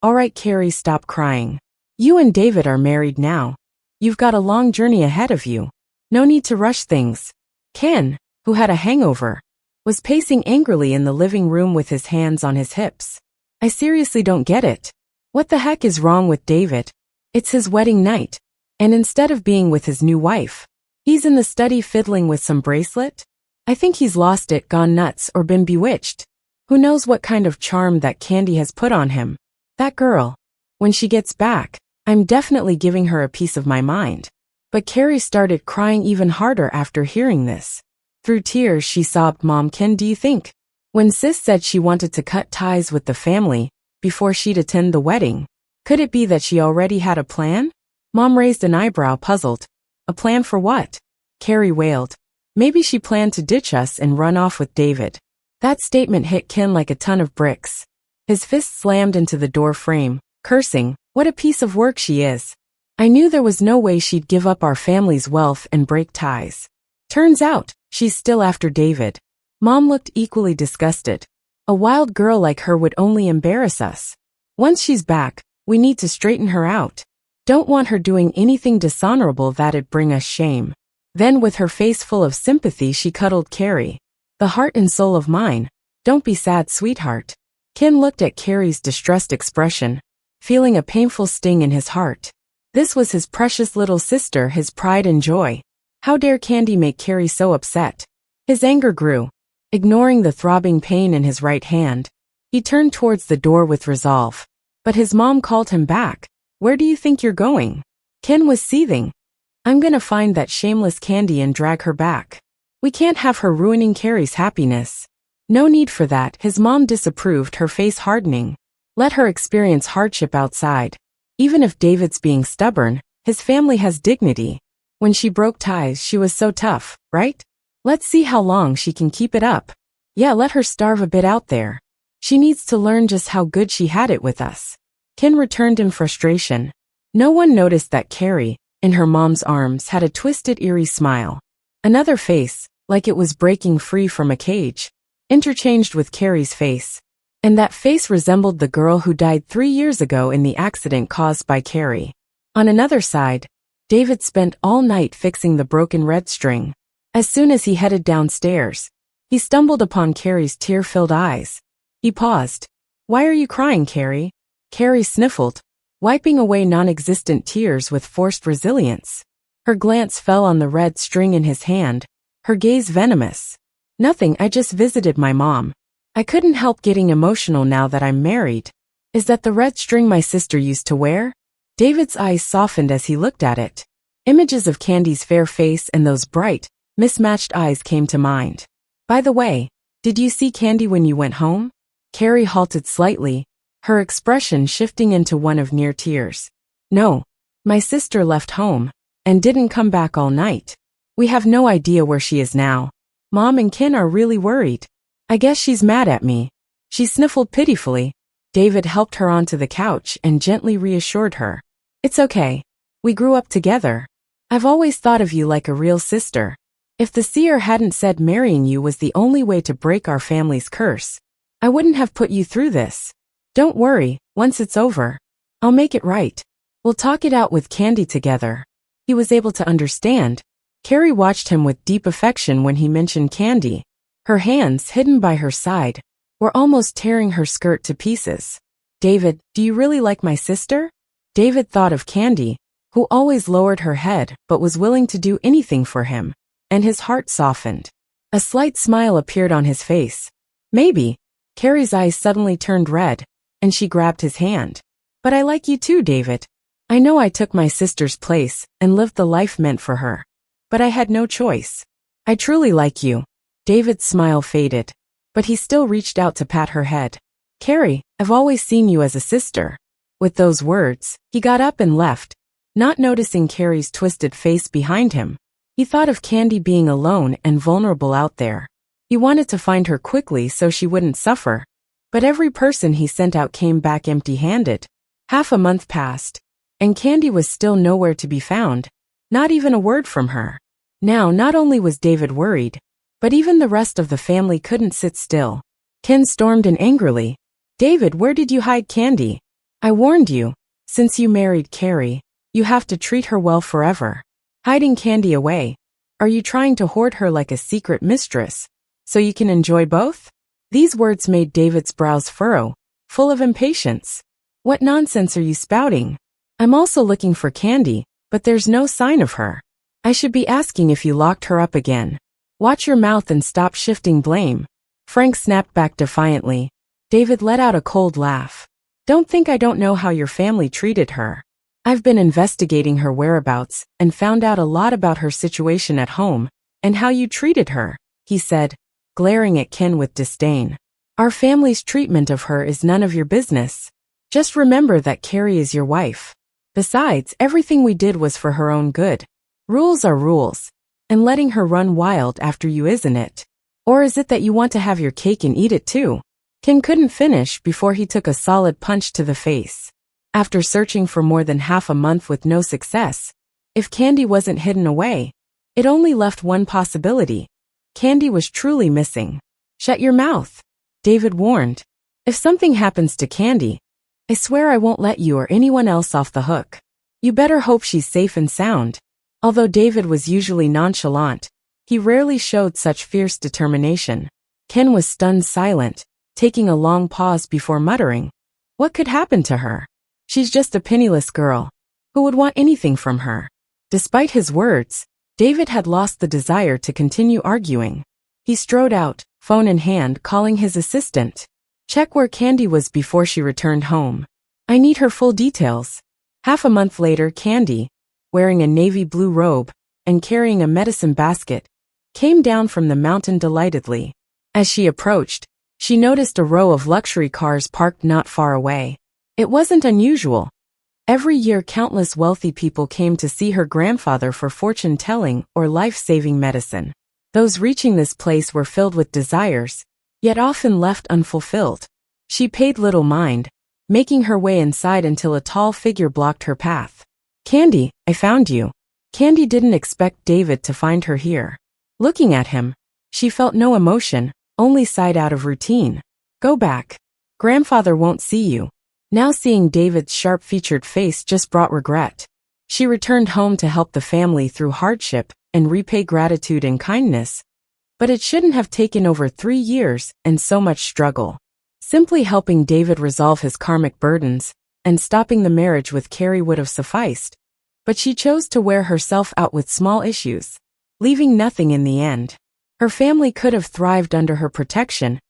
All right, Carrie, stop crying. You and David are married now. You've got a long journey ahead of you. No need to rush things. Ken, who had a hangover, was pacing angrily in the living room with his hands on his hips. I seriously don't get it. What the heck is wrong with David? It's his wedding night, and instead of being with his new wife, he's in the study fiddling with some bracelet? I think he's lost it, gone nuts, or been bewitched. Who knows what kind of charm that Candy has put on him? That girl. When she gets back, I'm definitely giving her a piece of my mind. But Carrie started crying even harder after hearing this. Through tears she sobbed, Mom, Ken, do you think? When Sis said she wanted to cut ties with the family before she'd attend the wedding, could it be that she already had a plan? Mom raised an eyebrow, puzzled. A plan for what? Carrie wailed. Maybe she planned to ditch us and run off with David. That statement hit Ken like a ton of bricks. His fist slammed into the door frame, cursing, what a piece of work she is. I knew there was no way she'd give up our family's wealth and break ties. Turns out, she's still after David. Mom looked equally disgusted. A wild girl like her would only embarrass us. Once she's back, we need to straighten her out. Don't want her doing anything dishonorable that'd bring us shame. Then with her face full of sympathy she cuddled Carrie. The heart and soul of mine. Don't be sad, sweetheart. Ken looked at Carrie's distressed expression, feeling a painful sting in his heart. This was his precious little sister, his pride and joy. How dare Candy make Carrie so upset? His anger grew. Ignoring the throbbing pain in his right hand, he turned towards the door with resolve. But his mom called him back. Where do you think you're going? Ken was seething. I'm gonna find that shameless Candy and drag her back. We can't have her ruining Carrie's happiness. No need for that, his mom disapproved, her face hardening. Let her experience hardship outside. Even if David's being stubborn, his family has dignity. When she broke ties, she was so tough, right? Let's see how long she can keep it up. Yeah, let her starve a bit out there. She needs to learn just how good she had it with us. Ken returned in frustration. No one noticed that Carrie, in her mom's arms, had a twisted, eerie smile. Another face, like it was breaking free from a cage, interchanged with Carrie's face. And that face resembled the girl who died 3 years ago in the accident caused by Carrie. On another side, David spent all night fixing the broken red string. As soon as he headed downstairs, he stumbled upon Carrie's tear-filled eyes. He paused. Why are you crying, Carrie? Carrie sniffled, wiping away non-existent tears with forced resilience. Her glance fell on the red string in his hand, her gaze venomous. Nothing, I just visited my mom. I couldn't help getting emotional now that I'm married. Is that the red string my sister used to wear? David's eyes softened as he looked at it. Images of Candy's fair face and those bright, mismatched eyes came to mind. By the way, did you see Candy when you went home? Carrie halted slightly, her expression shifting into one of near tears. No, my sister left home and didn't come back all night. We have no idea where she is now. Mom and Ken are really worried. I guess she's mad at me. She sniffled pitifully. David helped her onto the couch and gently reassured her. It's okay. We grew up together. I've always thought of you like a real sister. If the seer hadn't said marrying you was the only way to break our family's curse, I wouldn't have put you through this. Don't worry, once it's over, I'll make it right. We'll talk it out with Candy together. He was able to understand. Carrie watched him with deep affection when he mentioned Candy. Her hands, hidden by her side, were almost tearing her skirt to pieces. David, do you really like my sister? David thought of Candy, who always lowered her head but was willing to do anything for him, and his heart softened. A slight smile appeared on his face. Maybe. Carrie's eyes suddenly turned red, and she grabbed his hand. But I like you too, David. I know I took my sister's place and lived the life meant for her. But I had no choice. I truly like you. David's smile faded, but he still reached out to pat her head. Carrie, I've always seen you as a sister. With those words, he got up and left, not noticing Carrie's twisted face behind him. He thought of Candy being alone and vulnerable out there. He wanted to find her quickly so she wouldn't suffer, but every person he sent out came back empty-handed. Half a month passed, and Candy was still nowhere to be found, not even a word from her. Now, not only was David worried, but even the rest of the family couldn't sit still. Ken stormed in angrily. David, where did you hide Candy? I warned you. Since you married Carrie, you have to treat her well forever. Hiding Candy away. Are you trying to hoard her like a secret mistress, so you can enjoy both? These words made David's brows furrow, full of impatience. What nonsense are you spouting? I'm also looking for Candy, but there's no sign of her. I should be asking if you locked her up again. Watch your mouth and stop shifting blame. Frank snapped back defiantly. David let out a cold laugh. Don't think I don't know how your family treated her. I've been investigating her whereabouts and found out a lot about her situation at home and how you treated her, he said, glaring at Ken with disdain. Our family's treatment of her is none of your business. Just remember that Carrie is your wife. Besides, everything we did was for her own good. Rules are rules, and letting her run wild after you isn't it. Or is it that you want to have your cake and eat it too? Ken couldn't finish before he took a solid punch to the face. After searching for more than half a month with no success, if Candy wasn't hidden away, it only left one possibility. Candy was truly missing. Shut your mouth, David warned. If something happens to Candy, I swear I won't let you or anyone else off the hook. You better hope she's safe and sound. Although David was usually nonchalant, he rarely showed such fierce determination. Ken was stunned silent, taking a long pause before muttering, what could happen to her? She's just a penniless girl. Who would want anything from her? Despite his words, David had lost the desire to continue arguing. He strode out, phone in hand, calling his assistant. Check where Candy was before she returned home. I need her full details. Half a month later, Candy, wearing a navy blue robe and carrying a medicine basket, came down from the mountain delightedly. As she approached, she noticed a row of luxury cars parked not far away. It wasn't unusual. Every year countless wealthy people came to see her grandfather for fortune-telling or life-saving medicine. Those reaching this place were filled with desires, yet often left unfulfilled. She paid little mind, making her way inside until a tall figure blocked her path. Candy, I found you. Candy didn't expect David to find her here. Looking at him, she felt no emotion, only sighed out of routine. Go back. Grandfather won't see you. Now seeing David's sharp-featured face just brought regret. She returned home to help the family through hardship and repay gratitude and kindness. But it shouldn't have taken over 3 years and so much struggle. Simply helping David resolve his karmic burdens and stopping the marriage with Carrie would have sufficed. But she chose to wear herself out with small issues, leaving nothing in the end. Her family could have thrived under her protection,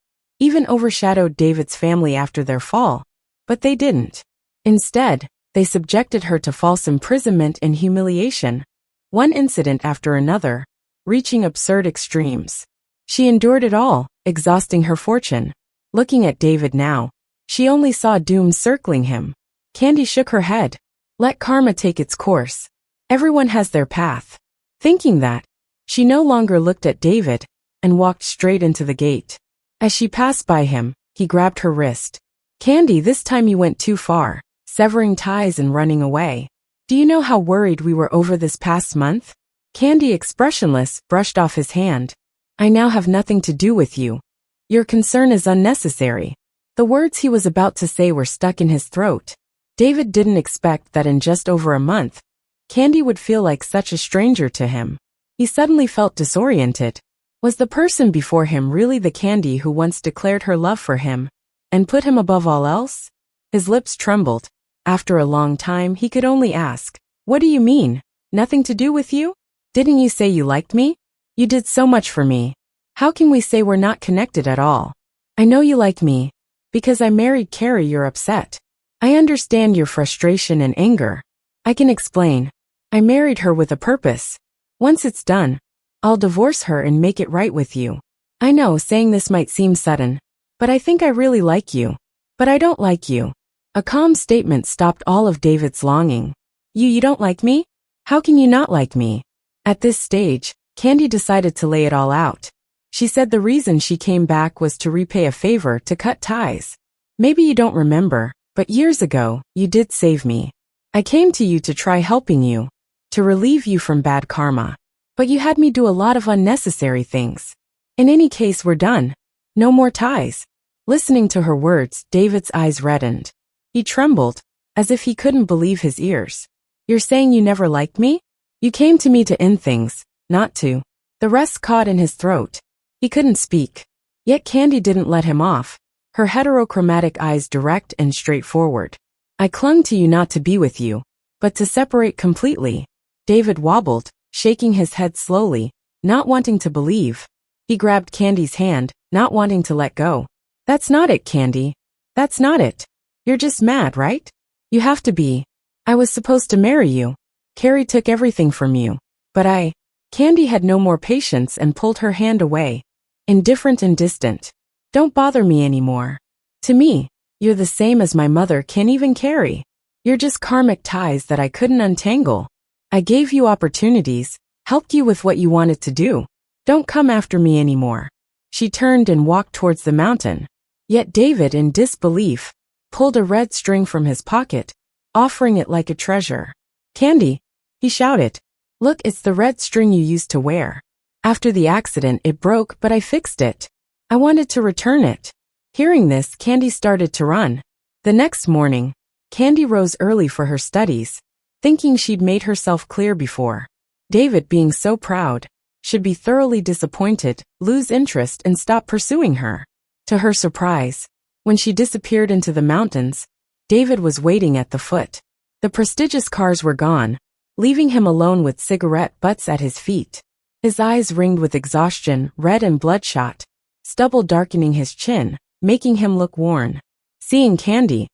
even overshadowed David's family after their fall. But they didn't. Instead, they subjected her to false imprisonment and humiliation, one incident after another, reaching absurd extremes. She endured it all, exhausting her fortune. Looking at David now, she only saw doom circling him. Candy shook her head. Let karma take its course. Everyone has their path. Thinking that, she no longer looked at David and walked straight into the gate. As she passed by him, he grabbed her wrist. Candy, this time you went too far, severing ties and running away. Do you know how worried we were over this past month? Candy, expressionless, brushed off his hand. I now have nothing to do with you. Your concern is unnecessary. The words he was about to say were stuck in his throat. David didn't expect that in just over a month, Candy would feel like such a stranger to him. He suddenly felt disoriented. Was the person before him really the Candy who once declared her love for him and put him above all else? His lips trembled. After a long time, he could only ask, "What do you mean? Nothing to do with you? Didn't you say you liked me? You did so much for me. How can we say we're not connected at all? I know you like me. Because I married Carrie, you're upset. I understand your frustration and anger. I can explain. I married her with a purpose. Once it's done, I'll divorce her and make it right with you. I know saying this might seem sudden, but I think I really like you. But I don't like you." A calm statement stopped all of David's longing. You don't like me? How can you not like me?" At this stage, Candy decided to lay it all out. She said the reason she came back was to repay a favor, to cut ties. "Maybe you don't remember, but years ago, you did save me. I came to you to try helping you, to relieve you from bad karma. But you had me do a lot of unnecessary things. In any case, we're done. No more ties." Listening to her words, David's eyes reddened. He trembled, as if he couldn't believe his ears. "You're saying you never liked me? You came to me to end things, not to." The rest caught in his throat. He couldn't speak. Yet Candy didn't let him off, her heterochromatic eyes direct and straightforward. "I clung to you not to be with you, but to separate completely." David wobbled, shaking his head slowly, not wanting to believe. He grabbed Candy's hand, not wanting to let go. "That's not it, Candy. That's not it. You're just mad, right? You have to be. I was supposed to marry you. Carrie took everything from you. But Candy had no more patience and pulled her hand away, indifferent and distant. "Don't bother me anymore. To me, you're the same as my mother can even carry. You're just karmic ties that I couldn't untangle. I gave you opportunities, helped you with what you wanted to do. Don't come after me anymore." She turned and walked towards the mountain. Yet David, in disbelief, pulled a red string from his pocket, offering it like a treasure. "Candy," he shouted. "Look, it's the red string you used to wear. After the accident, it broke, but I fixed it. I wanted to return it." Hearing this, Candy started to run. The next morning, Candy rose early for her studies, thinking she'd made herself clear before. David, being so proud, should be thoroughly disappointed, lose interest, and stop pursuing her. To her surprise, when she disappeared into the mountains, David was waiting at the foot. The prestigious cars were gone, leaving him alone with cigarette butts at his feet. His eyes ringed with exhaustion, red and bloodshot, stubble darkening his chin, making him look worn. Seeing Candy,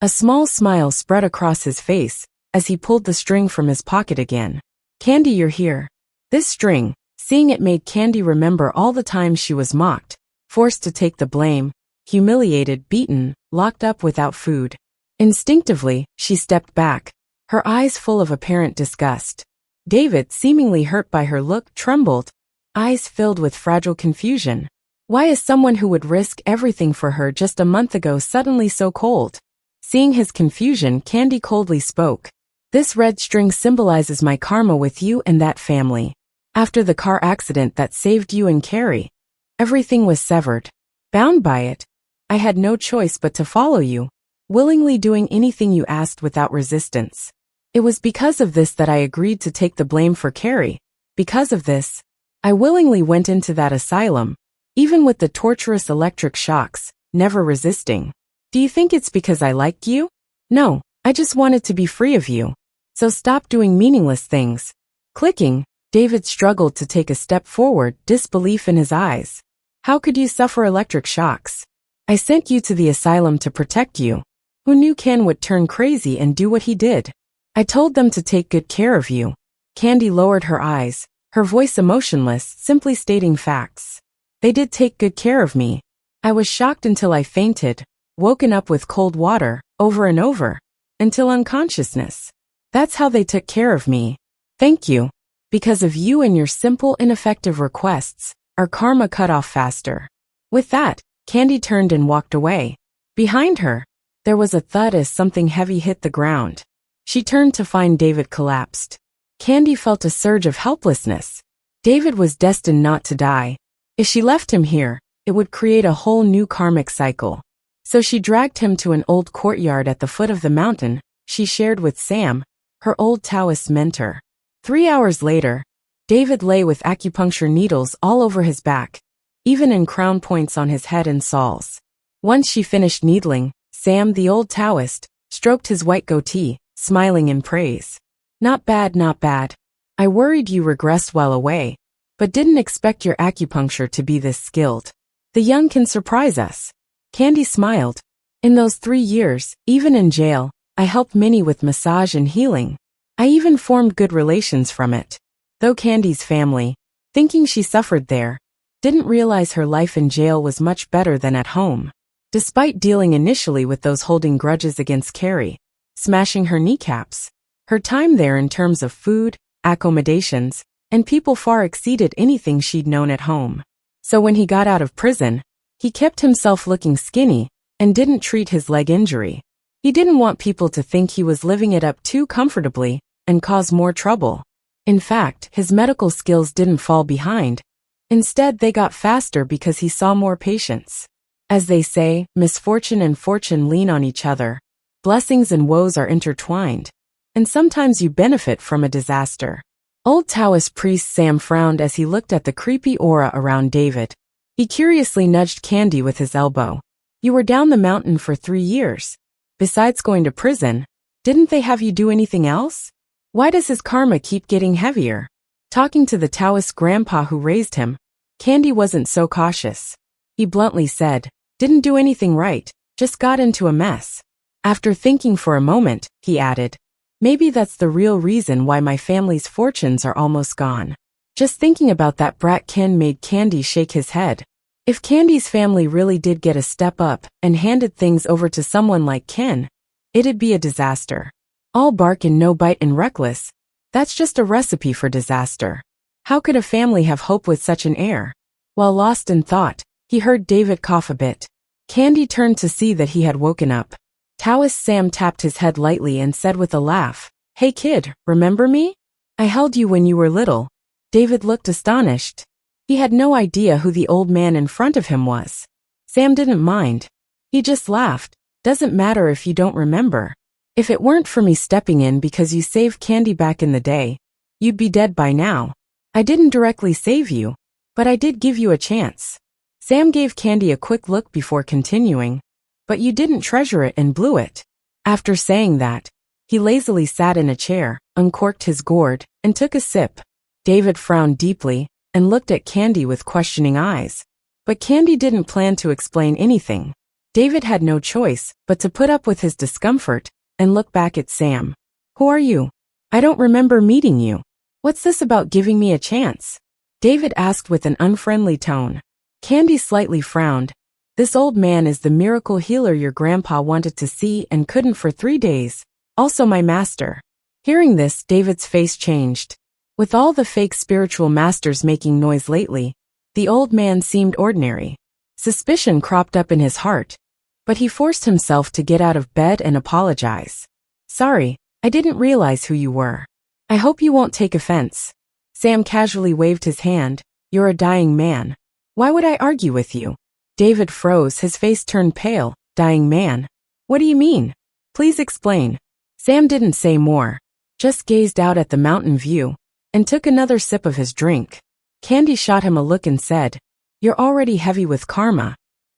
a small smile spread across his face as he pulled the string from his pocket again. "Candy, you're here." This string, seeing it, made Candy remember all the times she was mocked, forced to take the blame, humiliated, beaten, locked up without food. Instinctively, she stepped back, her eyes full of apparent disgust. David, seemingly hurt by her look, trembled, eyes filled with fragile confusion. Why is someone who would risk everything for her just a month ago suddenly so cold? Seeing his confusion, Candy coldly spoke. "This red string symbolizes my karma with you and that family. After the car accident that saved you and Carrie, everything was severed. Bound by it, I had no choice but to follow you, willingly doing anything you asked without resistance. It was because of this that I agreed to take the blame for Carrie. Because of this, I willingly went into that asylum, even with the torturous electric shocks, never resisting. Do you think it's because I liked you? No, I just wanted to be free of you. So stop doing meaningless things." Clicking, David struggled to take a step forward, disbelief in his eyes. "How could you suffer electric shocks? I sent you to the asylum to protect you. Who knew Ken would turn crazy and do what he did? I told them to take good care of you." Candy lowered her eyes, her voice emotionless, simply stating facts. "They did take good care of me. I was shocked until I fainted, woken up with cold water, over and over, until unconsciousness. That's how they took care of me. Thank you. Because of you and your simple, ineffective requests, our karma cut off faster." With that, Candy turned and walked away. Behind her, there was a thud as something heavy hit the ground. She turned to find David collapsed. Candy felt a surge of helplessness. David was destined not to die. If she left him here, it would create a whole new karmic cycle. So she dragged him to an old courtyard at the foot of the mountain she shared with Sam, her old Taoist mentor. 3 hours later, David lay with acupuncture needles all over his back, even in crown points on his head and soles. Once she finished needling, Sam, the old Taoist, stroked his white goatee, smiling in praise. Not bad, not bad. I worried you regressed while away, but didn't expect your acupuncture to be this skilled. The young can surprise us. Candy smiled. In those 3 years, even in jail, I helped many with massage and healing. I even formed good relations from it. Though Candy's family, thinking she suffered there, didn't realize her life in jail was much better than at home. Despite dealing initially with those holding grudges against Carrie, smashing her kneecaps, her time there in terms of food, accommodations, and people far exceeded anything she'd known at home. So when he got out of prison, he kept himself looking skinny and didn't treat his leg injury. He didn't want people to think he was living it up too comfortably and cause more trouble. In fact, his medical skills didn't fall behind. Instead, they got faster because he saw more patients. As they say, misfortune and fortune lean on each other. Blessings and woes are intertwined. And sometimes you benefit from a disaster. Old Taoist priest Sam frowned as he looked at the creepy aura around David. He curiously nudged Candy with his elbow. You were down the mountain for 3 years. Besides going to prison, didn't they have you do anything else? Why does his karma keep getting heavier? Talking to the Taoist grandpa who raised him, Candy wasn't so cautious. He bluntly said, didn't do anything right, just got into a mess. After thinking for a moment, he added, maybe that's the real reason why my family's fortunes are almost gone. Just thinking about that brat Ken made Candy shake his head. If Candy's family really did get a step up and handed things over to someone like Ken, it'd be a disaster. All bark and no bite and reckless, that's just a recipe for disaster. How could a family have hope with such an heir? While lost in thought, he heard David cough a bit. Candy turned to see that he had woken up. Taoist Sam tapped his head lightly and said with a laugh, hey kid, remember me? I held you when you were little. David looked astonished. He had no idea who the old man in front of him was. Sam didn't mind. He just laughed. Doesn't matter if you don't remember. If it weren't for me stepping in because you saved Candy back in the day, you'd be dead by now. I didn't directly save you, but I did give you a chance. Sam gave Candy a quick look before continuing, but you didn't treasure it and blew it. After saying that, he lazily sat in a chair, uncorked his gourd, and took a sip. David frowned deeply and looked at Candy with questioning eyes. But Candy didn't plan to explain anything. David had no choice but to put up with his discomfort and look back at Sam. Who are you? I don't remember meeting you. What's this about giving me a chance? David asked with an unfriendly tone. Candy slightly frowned. This old man is the miracle healer your grandpa wanted to see and couldn't for 3 days. Also my master. Hearing this, David's face changed. With all the fake spiritual masters making noise lately, the old man seemed ordinary. Suspicion cropped up in his heart, but he forced himself to get out of bed and apologize. Sorry, I didn't realize who you were. I hope you won't take offense. Sam casually waved his hand. You're a dying man. Why would I argue with you? David froze, his face turned pale. Dying man? What do you mean? Please explain. Sam didn't say more, just gazed out at the mountain view and took another sip of his drink. Candy shot him a look and said, you're already heavy with karma,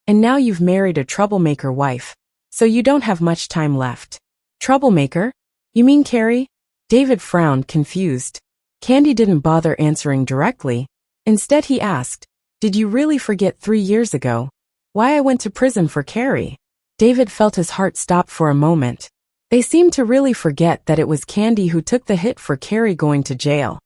and now you've married a troublemaker wife, so you don't have much time left. Troublemaker? You mean Carrie? David frowned, confused. Candy didn't bother answering directly. Instead he asked, did you really forget 3 years ago why I went to prison for Carrie? David felt his heart stop for a moment. They seemed to really forget that it was Candy who took the hit for Carrie going to jail,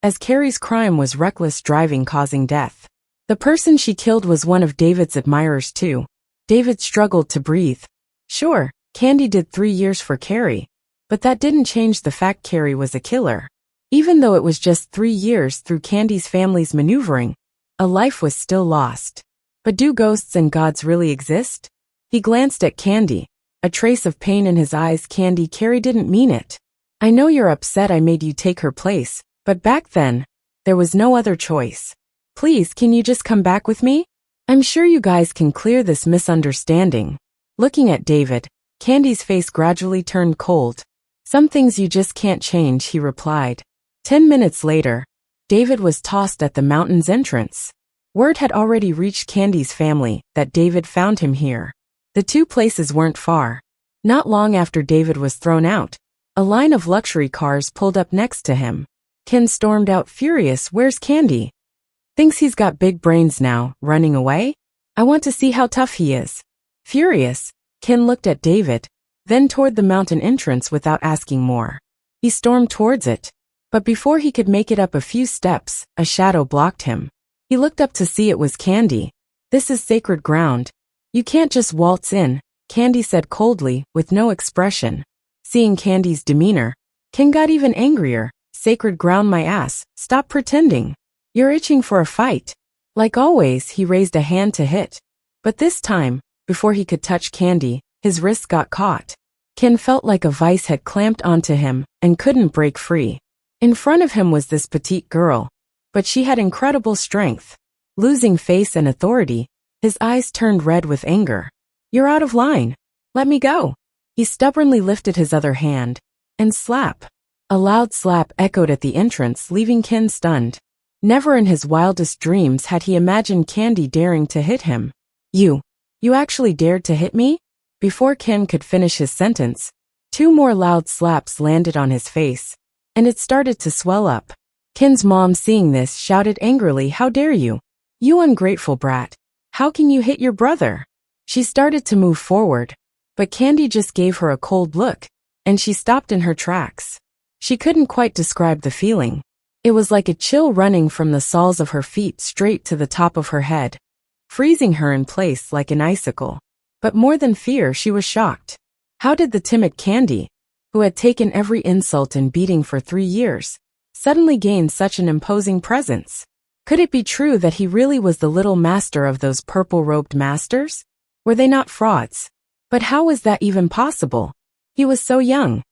as Carrie's crime was reckless driving causing death. The person she killed was one of David's admirers too. David struggled to breathe. Sure, Candy did 3 years for Carrie, but that didn't change the fact Carrie was a killer. Even though it was just 3 years through Candy's family's maneuvering, a life was still lost. But do ghosts and gods really exist? He glanced at Candy, a trace of pain in his eyes. Candy, Carrie didn't mean it. I know you're upset I made you take her place, but back then, there was no other choice. Please, can you just come back with me? I'm sure you guys can clear this misunderstanding. Looking at David, Candy's face gradually turned cold. Some things you just can't change, he replied. 10 minutes later, David was tossed at the mountain's entrance. Word had already reached Candy's family that David found him here. The two places weren't far. Not long after David was thrown out, a line of luxury cars pulled up next to him. Ken stormed out furious. Where's Candy? Thinks he's got big brains now, running away? I want to see how tough he is. Furious, Ken looked at David, then toward the mountain entrance without asking more. He stormed towards it. But before he could make it up a few steps, a shadow blocked him. He looked up to see it was Candy. This is sacred ground. You can't just waltz in, Candy said coldly, with no expression. Seeing Candy's demeanor, Ken got even angrier. Sacred ground my ass, stop pretending. You're itching for a fight. Like always, he raised a hand to hit. But this time, before he could touch Candy, his wrist got caught. Ken felt like a vice had clamped onto him and couldn't break free. In front of him was this petite girl, but she had incredible strength. Losing face and authority, his eyes turned red with anger. You're out of line. Let me go. He stubbornly lifted his other hand, and slap. A loud slap echoed at the entrance, leaving Ken stunned. Never in his wildest dreams had he imagined Candy daring to hit him. You actually dared to hit me? Before Ken could finish his sentence, two more loud slaps landed on his face, and it started to swell up. Ken's mom, seeing this, shouted angrily, how dare you? You ungrateful brat. How can you hit your brother? She started to move forward, but Candy just gave her a cold look, and she stopped in her tracks. She couldn't quite describe the feeling. It was like a chill running from the soles of her feet straight to the top of her head, freezing her in place like an icicle. But more than fear, she was shocked. How did the timid Candy, who had taken every insult and beating for 3 years, suddenly gain such an imposing presence? Could it be true that he really was the little master of those purple-robed masters? Were they not frauds? But how was that even possible? He was so young.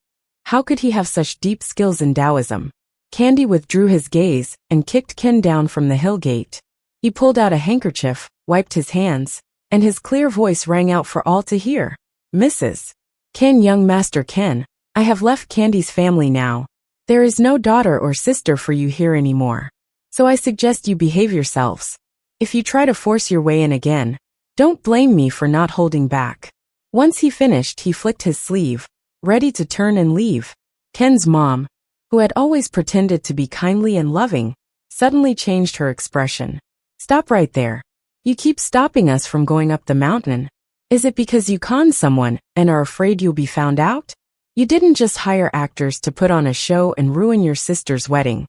How could he have such deep skills in Taoism? Candy withdrew his gaze and kicked Ken down from the hill gate. He pulled out a handkerchief, wiped his hands, and his clear voice rang out for all to hear. Mrs. Ken, young Master Ken, I have left Candy's family now. There is no daughter or sister for you here anymore. So I suggest you behave yourselves. If you try to force your way in again, don't blame me for not holding back. Once he finished, he flicked his sleeve, ready to turn and leave. Ken's mom, who had always pretended to be kindly and loving, suddenly changed her expression. Stop right there. You keep stopping us from going up the mountain. Is it because you conned someone and are afraid you'll be found out? You didn't just hire actors to put on a show and ruin your sister's wedding,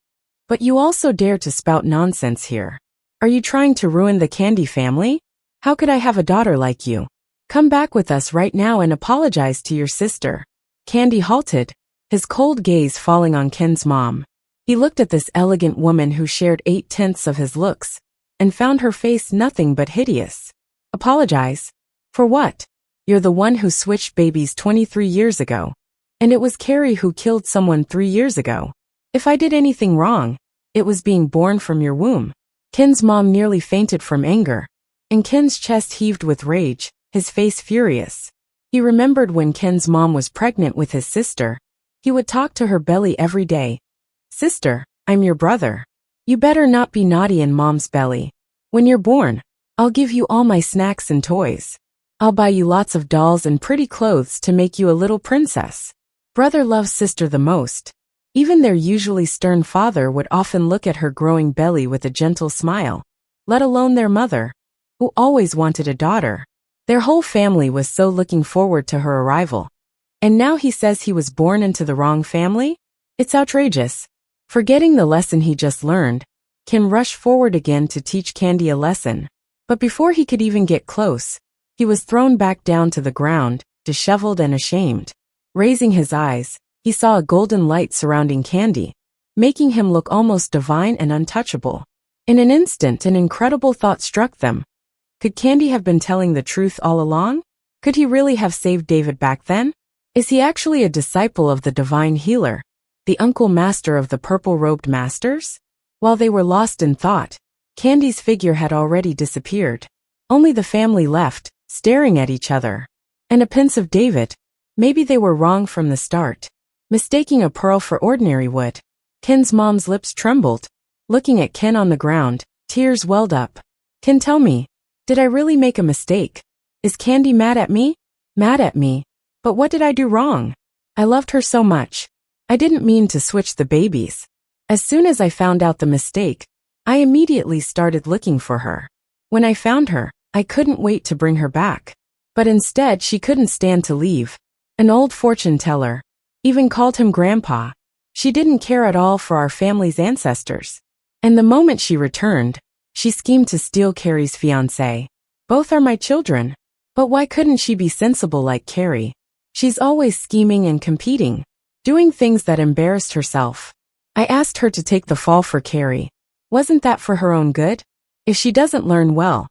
but you also dare to spout nonsense here. Are you trying to ruin the Candy family? How could I have a daughter like you? Come back with us right now and apologize to your sister. Candy halted, his cold gaze falling on Ken's mom. He looked at this elegant woman who shared 8/10 of his looks, and found her face nothing but hideous. Apologize? For what? You're the one who switched babies 23 years ago. And it was Carrie who killed someone 3 years ago. If I did anything wrong, it was being born from your womb. Ken's mom nearly fainted from anger, and Ken's chest heaved with rage, his face furious. He remembered when Ken's mom was pregnant with his sister. He would talk to her belly every day. Sister, I'm your brother. You better not be naughty in mom's belly. When you're born, I'll give you all my snacks and toys. I'll buy you lots of dolls and pretty clothes to make you a little princess. Brother loves sister the most. Even their usually stern father would often look at her growing belly with a gentle smile, let alone their mother, who always wanted a daughter. Their whole family was so looking forward to her arrival. And now he says he was born into the wrong family? It's outrageous. Forgetting the lesson he just learned, Ken rushed forward again to teach Candy a lesson. But before he could even get close, he was thrown back down to the ground, disheveled and ashamed. Raising his eyes, he saw a golden light surrounding Candy, making him look almost divine and untouchable. In an instant, an incredible thought struck them. Could Candy have been telling the truth all along? Could he really have saved David back then? Is he actually a disciple of the divine healer, the uncle master of the purple-robed masters? While they were lost in thought, Candy's figure had already disappeared. Only the family left, staring at each other. And a pensive David. Maybe they were wrong from the start, mistaking a pearl for ordinary wood. Ken's mom's lips trembled. Looking at Ken on the ground, tears welled up. Ken, tell me, did I really make a mistake? Is Candy mad at me? Mad at me? But what did I do wrong? I loved her so much. I didn't mean to switch the babies. As soon as I found out the mistake, I immediately started looking for her. When I found her, I couldn't wait to bring her back. But instead she couldn't stand to leave. An old fortune teller. Even called him Grandpa. She didn't care at all for our family's ancestors. And the moment she returned, she schemed to steal Carrie's fiancé. Both are my children. But why couldn't she be sensible like Carrie? She's always scheming and competing, doing things that embarrassed herself. I asked her to take the fall for Carrie. Wasn't that for her own good? If she doesn't learn well,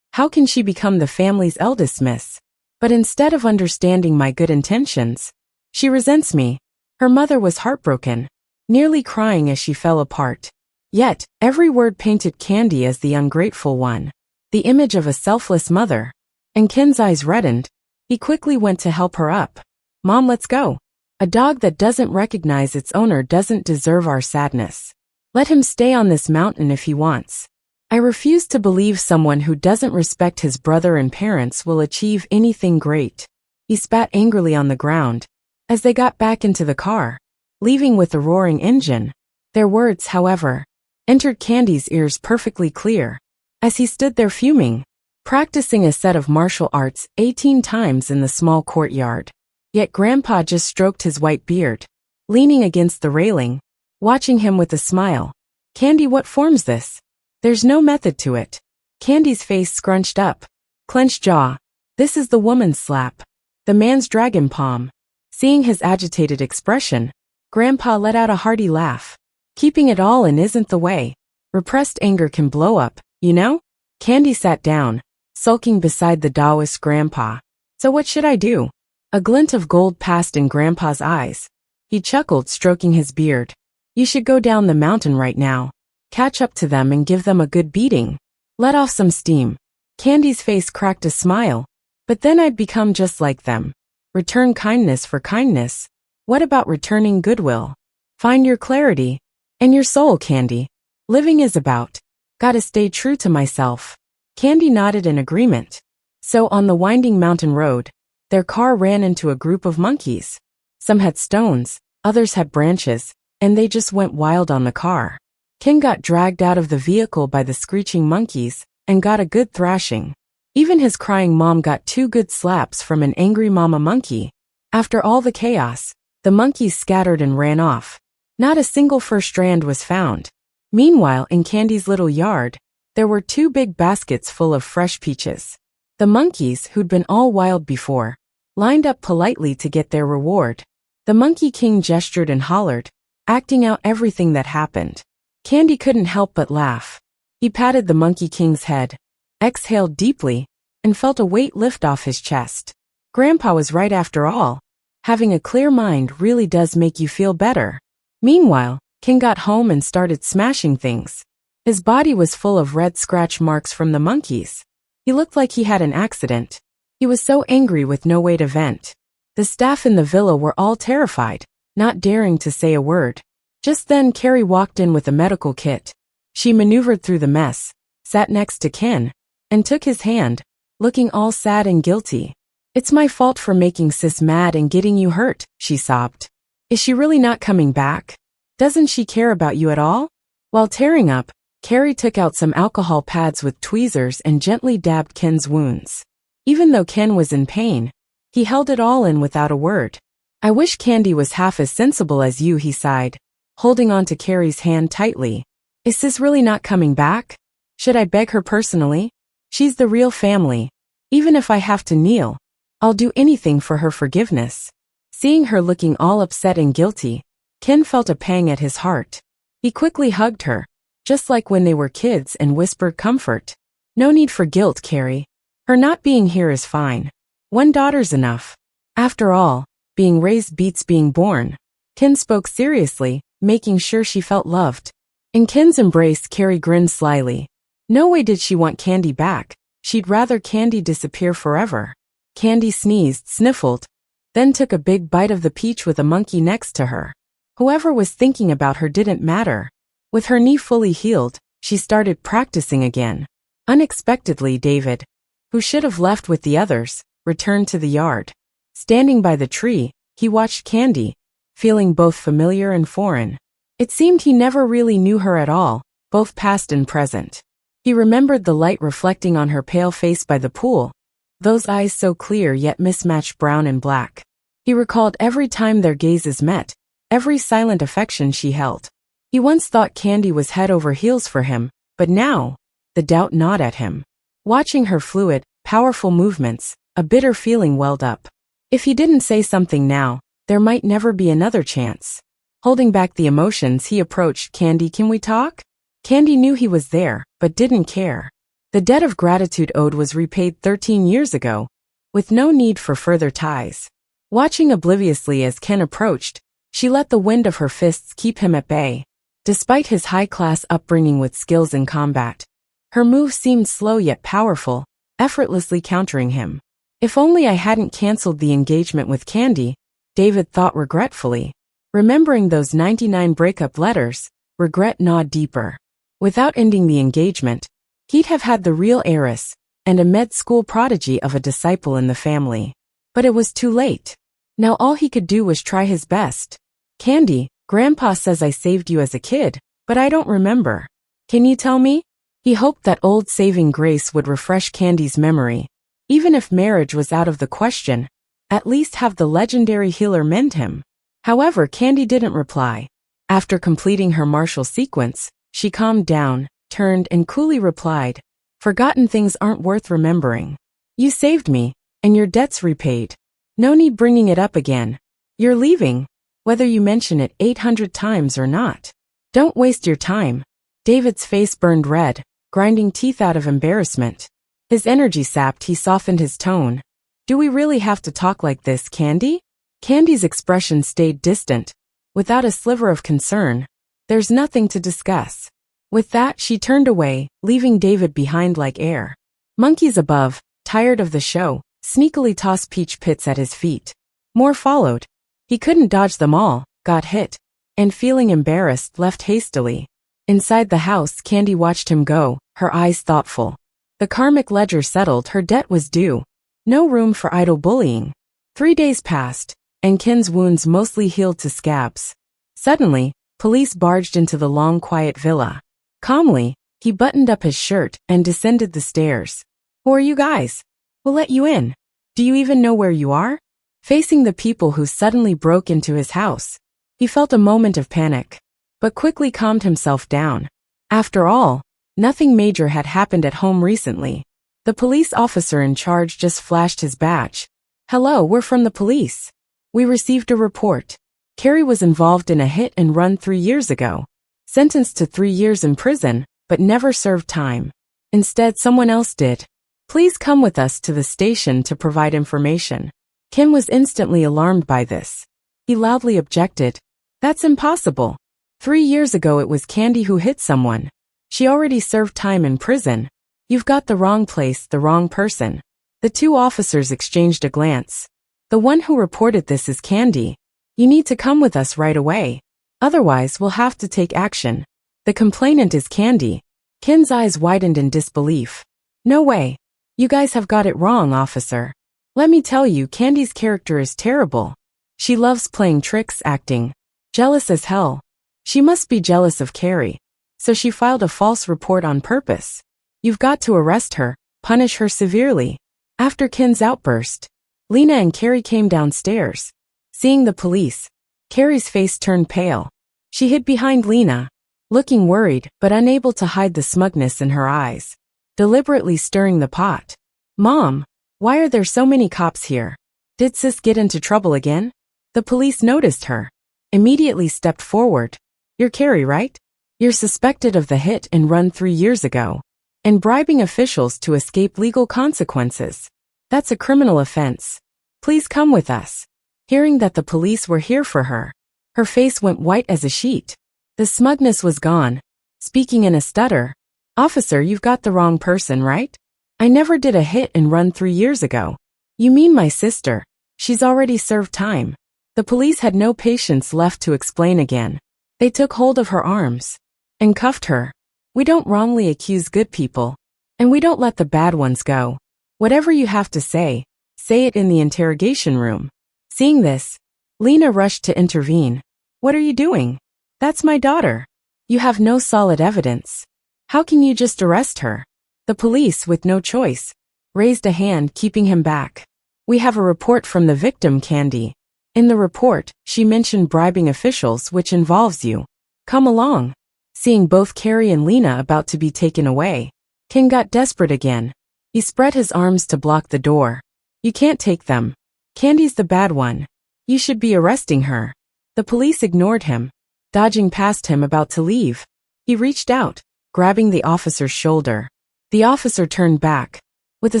how can she become the family's eldest miss? But instead of understanding my good intentions, she resents me. Her mother was heartbroken, nearly crying as she fell apart. Yet, every word painted Candy as the ungrateful one, the image of a selfless mother. And Ken's eyes reddened. He quickly went to help her up. Mom, let's go. A dog that doesn't recognize its owner doesn't deserve our sadness. Let him stay on this mountain if he wants. I refuse to believe someone who doesn't respect his brother and parents will achieve anything great. He spat angrily on the ground as they got back into the car, leaving with a roaring engine. Their words, however, entered Candy's ears perfectly clear as he stood there fuming, practicing a set of martial arts 18 times in the small courtyard. Yet Grandpa just stroked his white beard, leaning against the railing, watching him with a smile. Candy, what form's this? There's no method to it. Candy's face scrunched up, clenched jaw. This is the woman's slap, the man's dragon palm. Seeing his agitated expression, Grandpa let out a hearty laugh. Keeping it all in isn't the way. Repressed anger can blow up, you know? Candy sat down, sulking beside the Taoist Grandpa. So what should I do? A glint of gold passed in Grandpa's eyes. He chuckled, stroking his beard. You should go down the mountain right now. Catch up to them and give them a good beating. Let off some steam. Candy's face cracked a smile. But then I'd become just like them. Return kindness for kindness. What about returning goodwill? Find your clarity. And your soul, Candy. Living is about. Gotta stay true to myself. Candy nodded in agreement. So on the winding mountain road, their car ran into a group of monkeys. Some had stones, others had branches, and they just went wild on the car. Ken got dragged out of the vehicle by the screeching monkeys and got a good thrashing. Even his crying mom got 2 good slaps from an angry mama monkey. After all the chaos, the monkeys scattered and ran off. Not a single fur strand was found. Meanwhile, in Candy's little yard, there were 2 big baskets full of fresh peaches. The monkeys, who'd been all wild before, lined up politely to get their reward. The Monkey King gestured and hollered, acting out everything that happened. Candy couldn't help but laugh. He patted the Monkey King's head, exhaled deeply, and felt a weight lift off his chest. Grandpa was right after all. Having a clear mind really does make you feel better. Meanwhile, King got home and started smashing things. His body was full of red scratch marks from the monkeys. He looked like he had an accident. He was so angry with no way to vent. The staff in the villa were all terrified, not daring to say a word. Just then Carrie walked in with a medical kit. She maneuvered through the mess, sat next to Ken, and took his hand, looking all sad and guilty. It's my fault for making sis mad and getting you hurt, she sobbed. Is she really not coming back? Doesn't she care about you at all? While tearing up, Carrie took out some alcohol pads with tweezers and gently dabbed Ken's wounds. Even though Ken was in pain, he held it all in without a word. I wish Candy was half as sensible as you, he sighed, holding on to Carrie's hand tightly. Is sis really not coming back? Should I beg her personally? She's the real family. Even if I have to kneel, I'll do anything for her forgiveness. Seeing her looking all upset and guilty, Ken felt a pang at his heart. He quickly hugged her, just like when they were kids, and whispered comfort. No need for guilt, Carrie. Her not being here is fine. One daughter's enough. After all, being raised beats being born. Ken spoke seriously, making sure she felt loved. In Ken's embrace, Carrie grinned slyly. No way did she want Candy back. She'd rather Candy disappear forever. Candy sneezed, sniffled, then took a big bite of the peach with a monkey next to her. Whoever was thinking about her didn't matter. With her knee fully healed, she started practicing again. Unexpectedly, David, who should have left with the others, returned to the yard. Standing by the tree, he watched Candy, feeling both familiar and foreign. It seemed he never really knew her at all, both past and present. He remembered the light reflecting on her pale face by the pool, those eyes so clear yet mismatched brown and black. He recalled every time their gazes met, every silent affection she held. He once thought Candy was head over heels for him, but now, the doubt gnawed at him. Watching her fluid, powerful movements, a bitter feeling welled up. If he didn't say something now, there might never be another chance. Holding back the emotions, he approached. Candy, can we talk? Candy knew he was there, but didn't care. The debt of gratitude owed was repaid 13 years ago, with no need for further ties. Watching obliviously as Ken approached, she let the wind of her fists keep him at bay. Despite his high-class upbringing with skills in combat, her moves seemed slow yet powerful, effortlessly countering him. If only I hadn't canceled the engagement with Candy, David thought regretfully. Remembering those 99 breakup letters, regret gnawed deeper. Without ending the engagement, he'd have had the real heiress and a med school prodigy of a disciple in the family. But it was too late. Now all he could do was try his best. Candy, Grandpa says I saved you as a kid, but I don't remember. Can you tell me? He hoped that old saving grace would refresh Candy's memory. Even if marriage was out of the question, at least have the legendary healer mend him. However, Candy didn't reply. After completing her martial sequence, she calmed down, turned and coolly replied, "Forgotten things aren't worth remembering. You saved me, and your debt's repaid. No need bringing it up again. You're leaving, whether you mention it 800 times or not. Don't waste your time." David's face burned red, grinding teeth out of embarrassment. His energy sapped, he softened his tone. "Do we really have to talk like this, Candy?" Candy's expression stayed distant, without a sliver of concern. "There's nothing to discuss." With that, she turned away, leaving David behind like air. Monkeys above, tired of the show, sneakily tossed peach pits at his feet. More followed. He couldn't dodge them all, got hit, and feeling embarrassed, left hastily. Inside the house, Candy watched him go, her eyes thoughtful. The karmic ledger settled, her debt was due. No room for idle bullying. 3 days passed, and Ken's wounds mostly healed to scabs. Suddenly, police barged into the long, quiet villa. Calmly, he buttoned up his shirt and descended the stairs. "Who are you guys? We'll let you in. Do you even know where you are?" Facing the people who suddenly broke into his house, he felt a moment of panic, but quickly calmed himself down. After all, nothing major had happened at home recently. The police officer in charge just flashed his badge. "Hello, we're from the police. We received a report. Carrie was involved in a hit and run 3 years ago. Sentenced to 3 years in prison, but never served time. Instead, someone else did. Please come with us to the station to provide information." Ken was instantly alarmed by this. He loudly objected. "That's impossible. 3 years ago it was Candy who hit someone. She already served time in prison. You've got the wrong place, the wrong person." The two officers exchanged a glance. "The one who reported this is Candy. You need to come with us right away. Otherwise, we'll have to take action. The complainant is Candy." Ken's eyes widened in disbelief. "No way. You guys have got it wrong, officer. Let me tell you, Candy's character is terrible. She loves playing tricks, acting jealous as hell. She must be jealous of Carrie, so she filed a false report on purpose. You've got to arrest her, punish her severely." After Ken's outburst, Lena and Carrie came downstairs. Seeing the police, Carrie's face turned pale. She hid behind Lena, looking worried but unable to hide the smugness in her eyes, deliberately stirring the pot. "Mom, why are there so many cops here? Did sis get into trouble again?" The police noticed her, immediately stepped forward. "You're Carrie, right? You're suspected of the hit and run 3 years ago, and bribing officials to escape legal consequences. That's a criminal offense. Please come with us." Hearing that the police were here for her, her face went white as a sheet. The smugness was gone. Speaking in a stutter, "Officer, you've got the wrong person, right? I never did a hit and run 3 years ago. You mean my sister? She's already served time." The police had no patience left to explain again. They took hold of her arms and cuffed her. "We don't wrongly accuse good people, and we don't let the bad ones go. Whatever you have to say it in the interrogation room. Seeing this, Lena rushed to intervene. What are you doing? That's my daughter. You have no solid evidence. How can you just arrest her? The police, with no choice, raised a hand, keeping him back. We have a report from the victim, Candy. In the report, she mentioned bribing officials, which involves you. Come along. Seeing both Carrie and Lena about to be taken away, Ken got desperate again. He spread his arms to block the door. You can't take them. Candy's the bad one. You should be arresting her. The police ignored him, dodging past him, about to leave. He reached out, grabbing the officer's shoulder. The officer turned back with a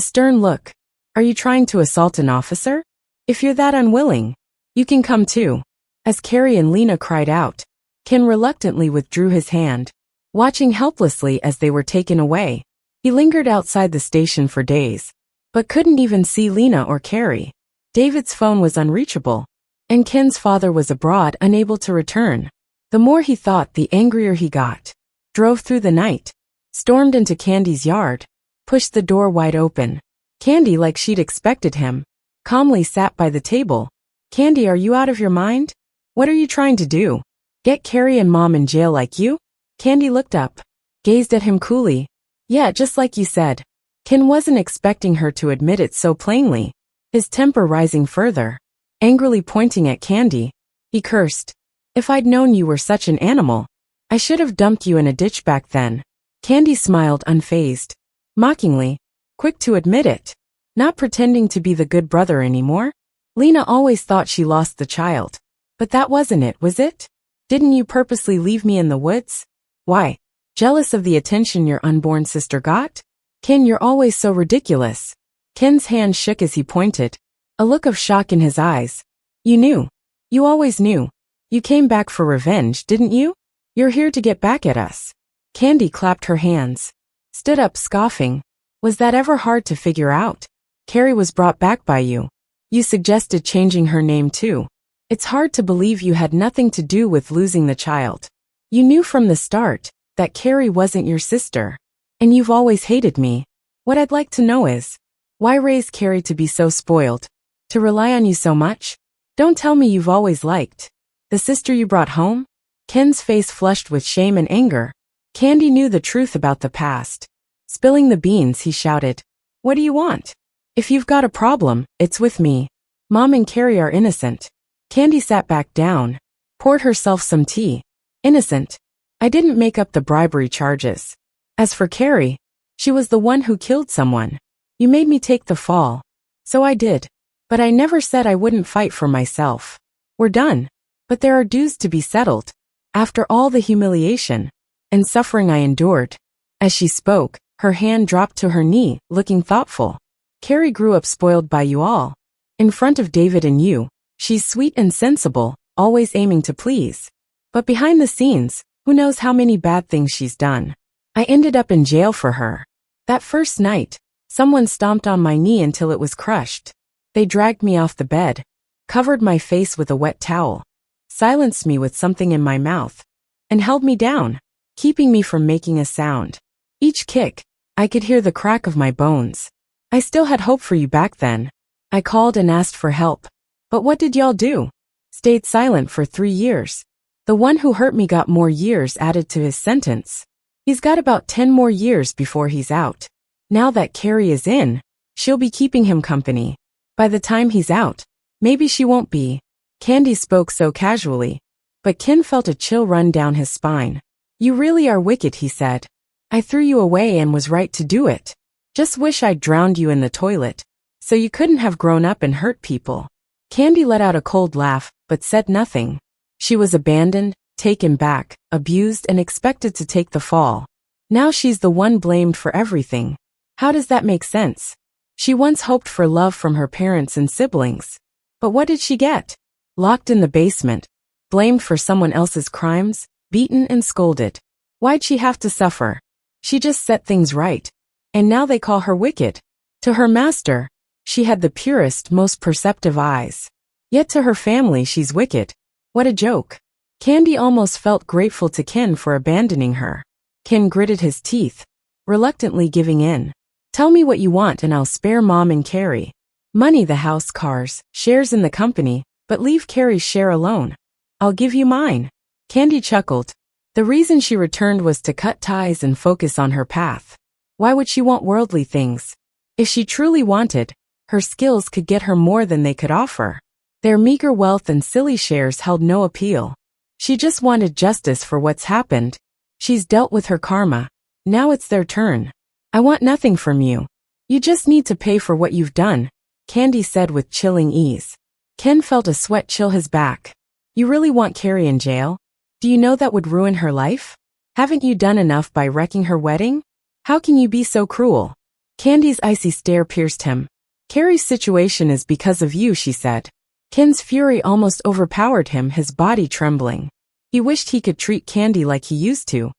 stern look. Are you trying to assault an officer? If you're that unwilling, you can come too. As Carrie and Lena cried out, Ken reluctantly withdrew his hand, watching helplessly as they were taken away. He lingered outside the station for days, but couldn't even see Lena or Carrie. David's phone was unreachable, and Ken's father was abroad, unable to return. The more he thought, the angrier he got. Drove through the night, stormed into Candy's yard, pushed the door wide open. Candy, like she'd expected him, calmly sat by the table. Candy, are you out of your mind? What are you trying to do? Get Carrie and Mom in jail like you? Candy looked up, gazed at him coolly. Yeah, just like you said. Ken wasn't expecting her to admit it so plainly, his temper rising further. Angrily pointing at Candy, he cursed. If I'd known you were such an animal, I should have dumped you in a ditch back then. Candy smiled, unfazed, mockingly, quick to admit it, not pretending to be the good brother anymore. Lena always thought she lost the child. But that wasn't it, was it? Didn't you purposely leave me in the woods? Why? Jealous of the attention your unborn sister got? Ken, you're always so ridiculous. Ken's hand shook as he pointed, a look of shock in his eyes. You knew. You always knew. You came back for revenge, didn't you? You're here to get back at us. Candy clapped her hands, stood up, scoffing. Was that ever hard to figure out? Carrie was brought back by you. You suggested changing her name too. It's hard to believe you had nothing to do with losing the child. You knew from the start that Carrie wasn't your sister. And you've always hated me. What I'd like to know is, why raise Carrie to be so spoiled? To rely on you so much? Don't tell me you've always liked the sister you brought home? Ken's face flushed with shame and anger. Candy knew the truth about the past. Spilling the beans, he shouted. What do you want? If you've got a problem, it's with me. Mom and Carrie are innocent. Candy sat back down, poured herself some tea. Innocent. I didn't make up the bribery charges. As for Carrie, she was the one who killed someone. You made me take the fall. So I did. But I never said I wouldn't fight for myself. We're done. But there are dues to be settled. After all the humiliation and suffering I endured. As she spoke, her hand dropped to her knee, looking thoughtful. Carrie grew up spoiled by you all. In front of David and you, she's sweet and sensible, always aiming to please. But behind the scenes, who knows how many bad things she's done. I ended up in jail for her. That first night, someone stomped on my knee until it was crushed. They dragged me off the bed, covered my face with a wet towel, silenced me with something in my mouth, and held me down, keeping me from making a sound. Each kick, I could hear the crack of my bones. I still had hope for you back then. I called and asked for help. But what did y'all do? Stayed silent for 3 years. The one who hurt me got more years added to his sentence. He's got about 10 more years before he's out. Now that Carrie is in, she'll be keeping him company. By the time he's out, maybe she won't be. Candy spoke so casually, but Ken felt a chill run down his spine. You really are wicked, he said. I threw you away and was right to do it. Just wish I'd drowned you in the toilet, so you couldn't have grown up and hurt people. Candy let out a cold laugh, but said nothing. She was abandoned, taken back, abused, and expected to take the fall. Now she's the one blamed for everything. How does that make sense? She once hoped for love from her parents and siblings. But what did she get? Locked in the basement, blamed for someone else's crimes, beaten and scolded. Why'd she have to suffer? She just set things right. And now they call her wicked. To her master, she had the purest, most perceptive eyes. Yet to her family she's wicked. What a joke. Candy almost felt grateful to Ken for abandoning her. Ken gritted his teeth, reluctantly giving in. Tell me what you want and I'll spare Mom and Carrie. Money, the house, cars, shares in the company, but leave Carrie's share alone. I'll give you mine. Candy chuckled. The reason she returned was to cut ties and focus on her path. Why would she want worldly things? If she truly wanted, her skills could get her more than they could offer. Their meager wealth and silly shares held no appeal. She just wanted justice for what's happened. She's dealt with her karma. Now it's their turn. I want nothing from you. You just need to pay for what you've done, Candy said with chilling ease. Ken felt a sweat chill his back. You really want Carrie in jail? Do you know that would ruin her life? Haven't you done enough by wrecking her wedding? How can you be so cruel? Candy's icy stare pierced him. Carrie's situation is because of you, she said. Ken's fury almost overpowered him, his body trembling. He wished he could treat Candy like he used to,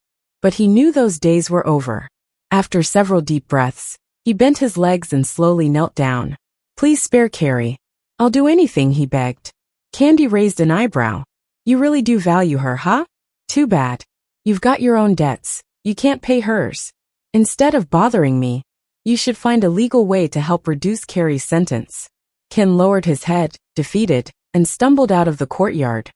but he knew those days were over. After several deep breaths, he bent his legs and slowly knelt down. Please spare Carrie. I'll do anything, he begged. Candy raised an eyebrow. You really do value her, huh? Too bad. You've got your own debts. You can't pay hers. Instead of bothering me, you should find a legal way to help reduce Carrie's sentence. Ken lowered his head, defeated, and stumbled out of the courtyard,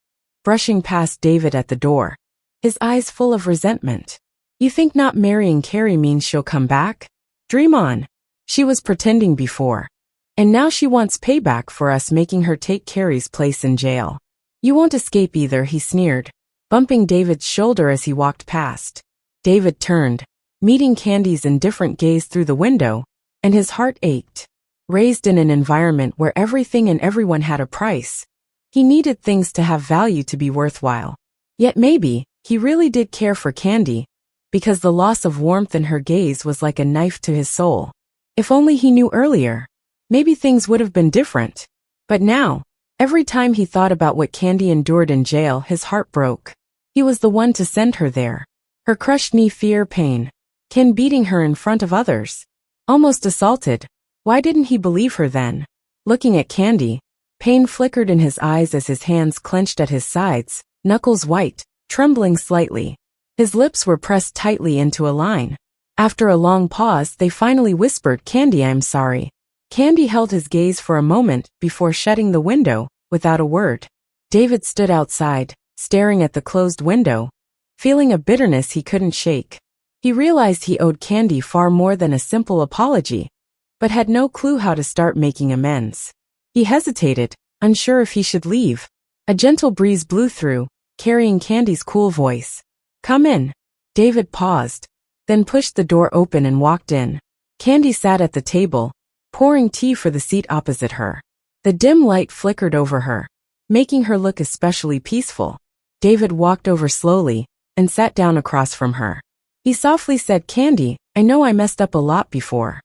brushing past David at the door, his eyes full of resentment. You think not marrying Carrie means she'll come back? Dream on. She was pretending before. And now she wants payback for us making her take Carrie's place in jail. You won't escape either, he sneered, bumping David's shoulder as he walked past. David turned, meeting Candy's indifferent gaze through the window, and his heart ached. Raised in an environment where everything and everyone had a price, he needed things to have value to be worthwhile. Yet maybe, he really did care for Candy, because the loss of warmth in her gaze was like a knife to his soul. If only he knew earlier, maybe things would have been different. But now, every time he thought about what Candy endured in jail, his heart broke. He was the one to send her there. Her crushed knee, fear, pain. Ken beating her in front of others. Almost assaulted. Why didn't he believe her then? Looking at Candy, pain flickered in his eyes as his hands clenched at his sides, knuckles white, trembling slightly. His lips were pressed tightly into a line. After a long pause, they finally whispered, Candy, I'm sorry. Candy held his gaze for a moment before shutting the window, without a word. David stood outside, staring at the closed window, feeling a bitterness he couldn't shake. He realized he owed Candy far more than a simple apology, but had no clue how to start making amends. He hesitated, unsure if he should leave. A gentle breeze blew through, carrying Candy's cool voice. Come in. David paused, then pushed the door open and walked in. Candy sat at the table, pouring tea for the seat opposite her. The dim light flickered over her, making her look especially peaceful. David walked over slowly and sat down across from her. He softly said, Candy, I know I messed up a lot before.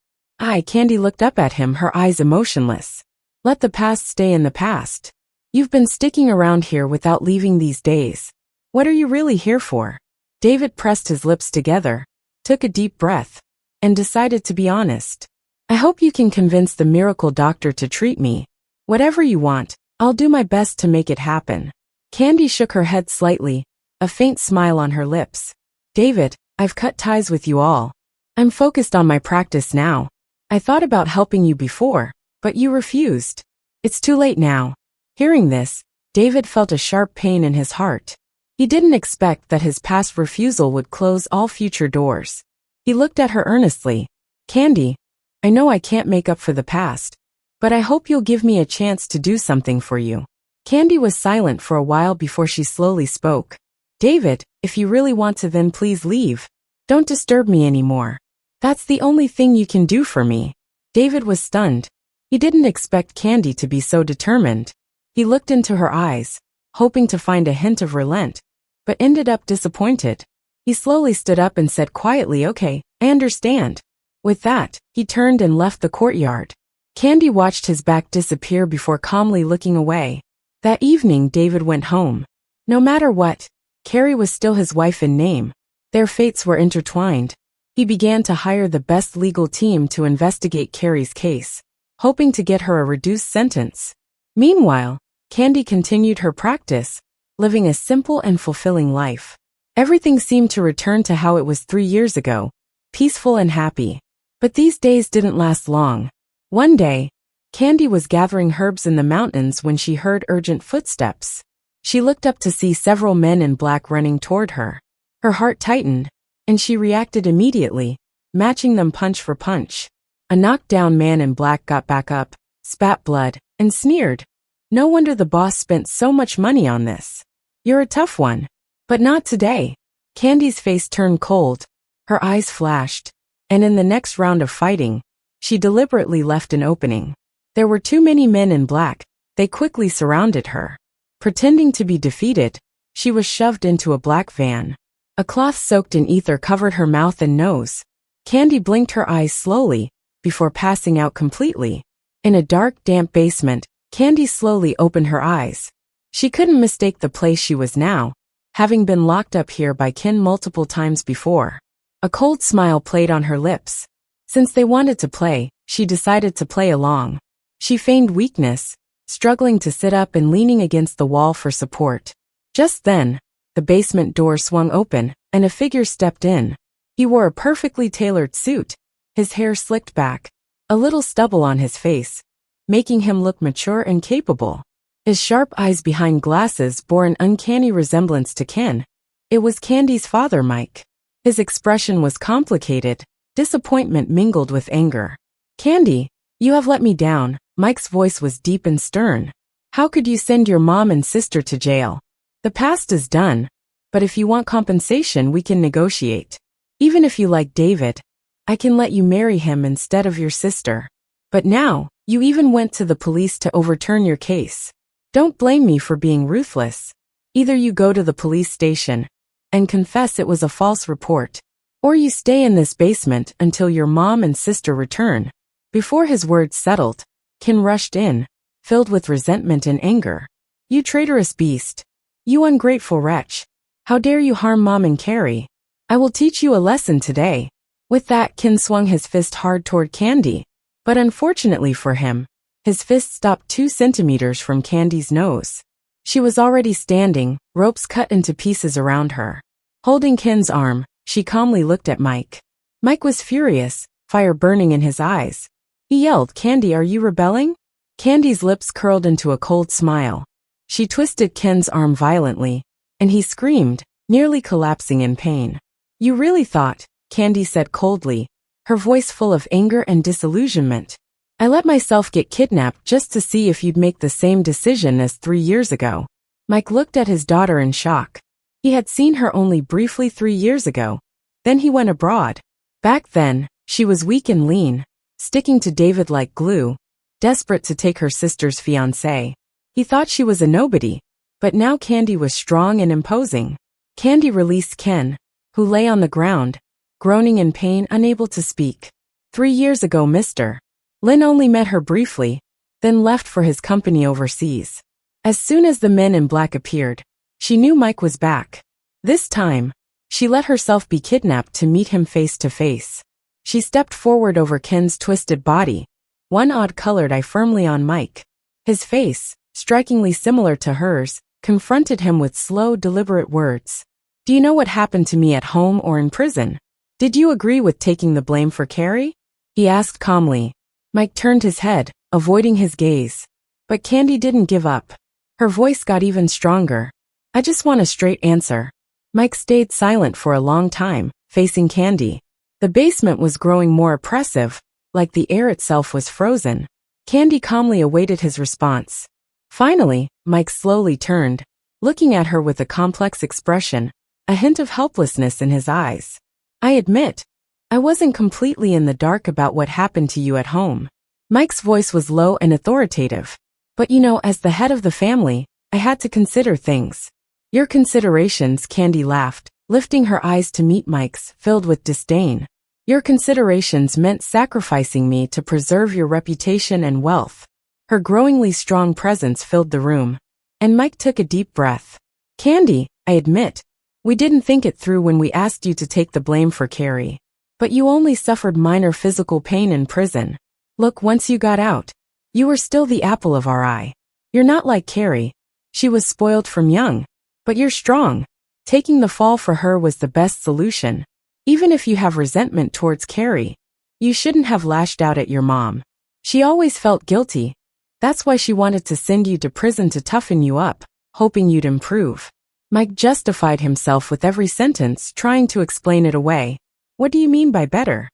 Candy looked up at him, her eyes emotionless. Let the past stay in the past. You've been sticking around here without leaving these days. What are you really here for? David pressed his lips together, took a deep breath, and decided to be honest. I hope you can convince the miracle doctor to treat me. Whatever you want, I'll do my best to make it happen. Candy shook her head slightly, a faint smile on her lips. David, I've cut ties with you all. I'm focused on my practice now. I thought about helping you before, but you refused. It's too late now. Hearing this, David felt a sharp pain in his heart. He didn't expect that his past refusal would close all future doors. He looked at her earnestly. Candy, I know I can't make up for the past, but I hope you'll give me a chance to do something for you. Candy was silent for a while before she slowly spoke. David, if you really want to, then please leave. Don't disturb me anymore. That's the only thing you can do for me. David was stunned. He didn't expect Candy to be so determined. He looked into her eyes, hoping to find a hint of relent, but ended up disappointed. He slowly stood up and said quietly, Okay, I understand. With that, he turned and left the courtyard. Candy watched his back disappear before calmly looking away. That evening, David went home. No matter what, Carrie was still his wife in name. Their fates were intertwined. He began to hire the best legal team to investigate Carrie's case, hoping to get her a reduced sentence. Meanwhile, Candy continued her practice, living a simple and fulfilling life. Everything seemed to return to how it was 3 years ago, peaceful and happy. But these days didn't last long. One day, Candy was gathering herbs in the mountains when she heard urgent footsteps. She looked up to see several men in black running toward her. Her heart tightened, and she reacted immediately, matching them punch for punch. A knocked-down man in black got back up, spat blood, and sneered. "No wonder the boss spent so much money on this. You're a tough one. But not today." Candy's face turned cold. Her eyes flashed. And in the next round of fighting, she deliberately left an opening. There were too many men in black. They quickly surrounded her. Pretending to be defeated, she was shoved into a black van. A cloth soaked in ether covered her mouth and nose. Candy blinked her eyes slowly, before passing out completely. In a dark, damp basement, Candy slowly opened her eyes. She couldn't mistake the place she was now, having been locked up here by kin multiple times before. A cold smile played on her lips. Since they wanted to play, she decided to play along. She feigned weakness, struggling to sit up and leaning against the wall for support. Just then, the basement door swung open, and a figure stepped in. He wore a perfectly tailored suit, his hair slicked back, a little stubble on his face, making him look mature and capable. His sharp eyes behind glasses bore an uncanny resemblance to Ken. It was Candy's father, Mike. His expression was complicated, disappointment mingled with anger. "Candy, you have let me down." Mike's voice was deep and stern. "How could you send your mom and sister to jail? The past is done, but if you want compensation, we can negotiate. Even if you like David, I can let you marry him instead of your sister. But now, you even went to the police to overturn your case. Don't blame me for being ruthless. Either you go to the police station and confess it was a false report, or you stay in this basement until your mom and sister return." Before his words settled, Ken rushed in, filled with resentment and anger. "You traitorous beast. You ungrateful wretch. How dare you harm Mom and Carrie? I will teach you a lesson today." With that, Ken swung his fist hard toward Candy. But unfortunately for him, his fist stopped 2 centimeters from Candy's nose. She was already standing, ropes cut into pieces around her. Holding Ken's arm, she calmly looked at Mike. Mike was furious, fire burning in his eyes. He yelled, "Candy, are you rebelling?" Candy's lips curled into a cold smile. She twisted Ken's arm violently, and he screamed, nearly collapsing in pain. "You really thought," Candy said coldly, her voice full of anger and disillusionment. "I let myself get kidnapped just to see if you'd make the same decision as 3 years ago." Mike looked at his daughter in shock. He had seen her only briefly 3 years ago. Then he went abroad. Back then, she was weak and lean, sticking to David like glue, desperate to take her sister's fiancé. He thought she was a nobody, but now Candy was strong and imposing. Candy released Ken, who lay on the ground, groaning in pain, unable to speak. 3 years ago, Mr. Lin only met her briefly, then left for his company overseas. As soon as the men in black appeared, she knew Mike was back. This time, she let herself be kidnapped to meet him face to face. She stepped forward over Ken's twisted body, one odd-colored eye firmly on Mike. His face, strikingly similar to hers, confronted him with slow, deliberate words. "Do you know what happened to me at home or in prison? Did you agree with taking the blame for Carrie?" he asked calmly. Mike turned his head, avoiding his gaze. But Candy didn't give up. Her voice got even stronger. "I just want a straight answer." Mike stayed silent for a long time, facing Candy. The basement was growing more oppressive, like the air itself was frozen. Candy calmly awaited his response. Finally, Mike slowly turned, looking at her with a complex expression, a hint of helplessness in his eyes. "I admit, I wasn't completely in the dark about what happened to you at home." Mike's voice was low and authoritative. "But you know, as the head of the family, I had to consider things." "Your considerations," Candy laughed, lifting her eyes to meet Mike's, filled with disdain. "Your considerations meant sacrificing me to preserve your reputation and wealth." Her growingly strong presence filled the room, and Mike took a deep breath. "Candy, I admit, we didn't think it through when we asked you to take the blame for Carrie. But you only suffered minor physical pain in prison. Look, once you got out, you were still the apple of our eye. You're not like Carrie. She was spoiled from young. But you're strong. Taking the fall for her was the best solution. Even if you have resentment towards Carrie, You shouldn't have lashed out at your mom. She always felt guilty. That's why she wanted to send you to prison to toughen you up, hoping you'd improve. Mike justified himself with every sentence, trying to explain it away. What do you mean by better?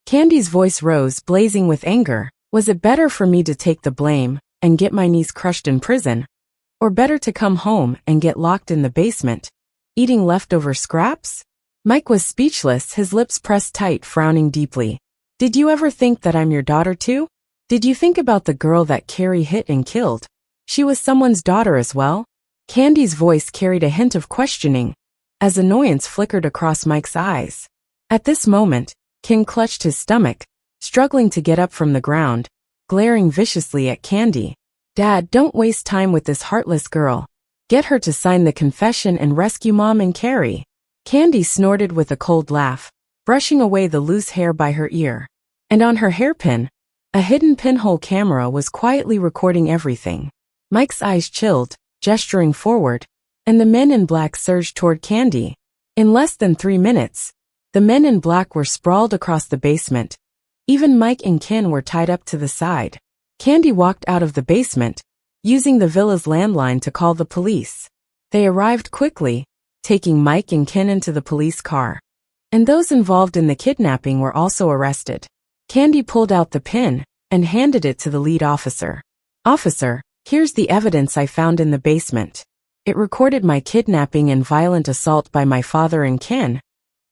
Candy's voice rose, blazing with anger. Was it better for me to take the blame and get my knees crushed in prison? Or better to come home and get locked in the basement, eating leftover scraps? Mike was speechless, his lips pressed tight, frowning deeply. Did you ever think that I'm your daughter too? Did you think about the girl that Carrie hit and killed? She was someone's daughter as well? Candy's voice carried a hint of questioning, as annoyance flickered across Mike's eyes. At this moment, Ken clutched his stomach, struggling to get up from the ground, glaring viciously at Candy. Dad, don't waste time with this heartless girl. Get her to sign the confession and rescue Mom and Carrie. Candy snorted with a cold laugh, brushing away the loose hair by her ear. And on her hairpin, a hidden pinhole camera was quietly recording everything. Mike's eyes chilled, gesturing forward, and the men in black surged toward Candy. In less than 3 minutes, the men in black were sprawled across the basement. Even Mike and Ken were tied up to the side. Candy walked out of the basement, using the villa's landline to call the police. They arrived quickly, taking Mike and Ken into the police car. And those involved in the kidnapping were also arrested. Candy pulled out the pin and handed it to the lead officer. Officer, here's the evidence I found in the basement. It recorded my kidnapping and violent assault by my father and Ken,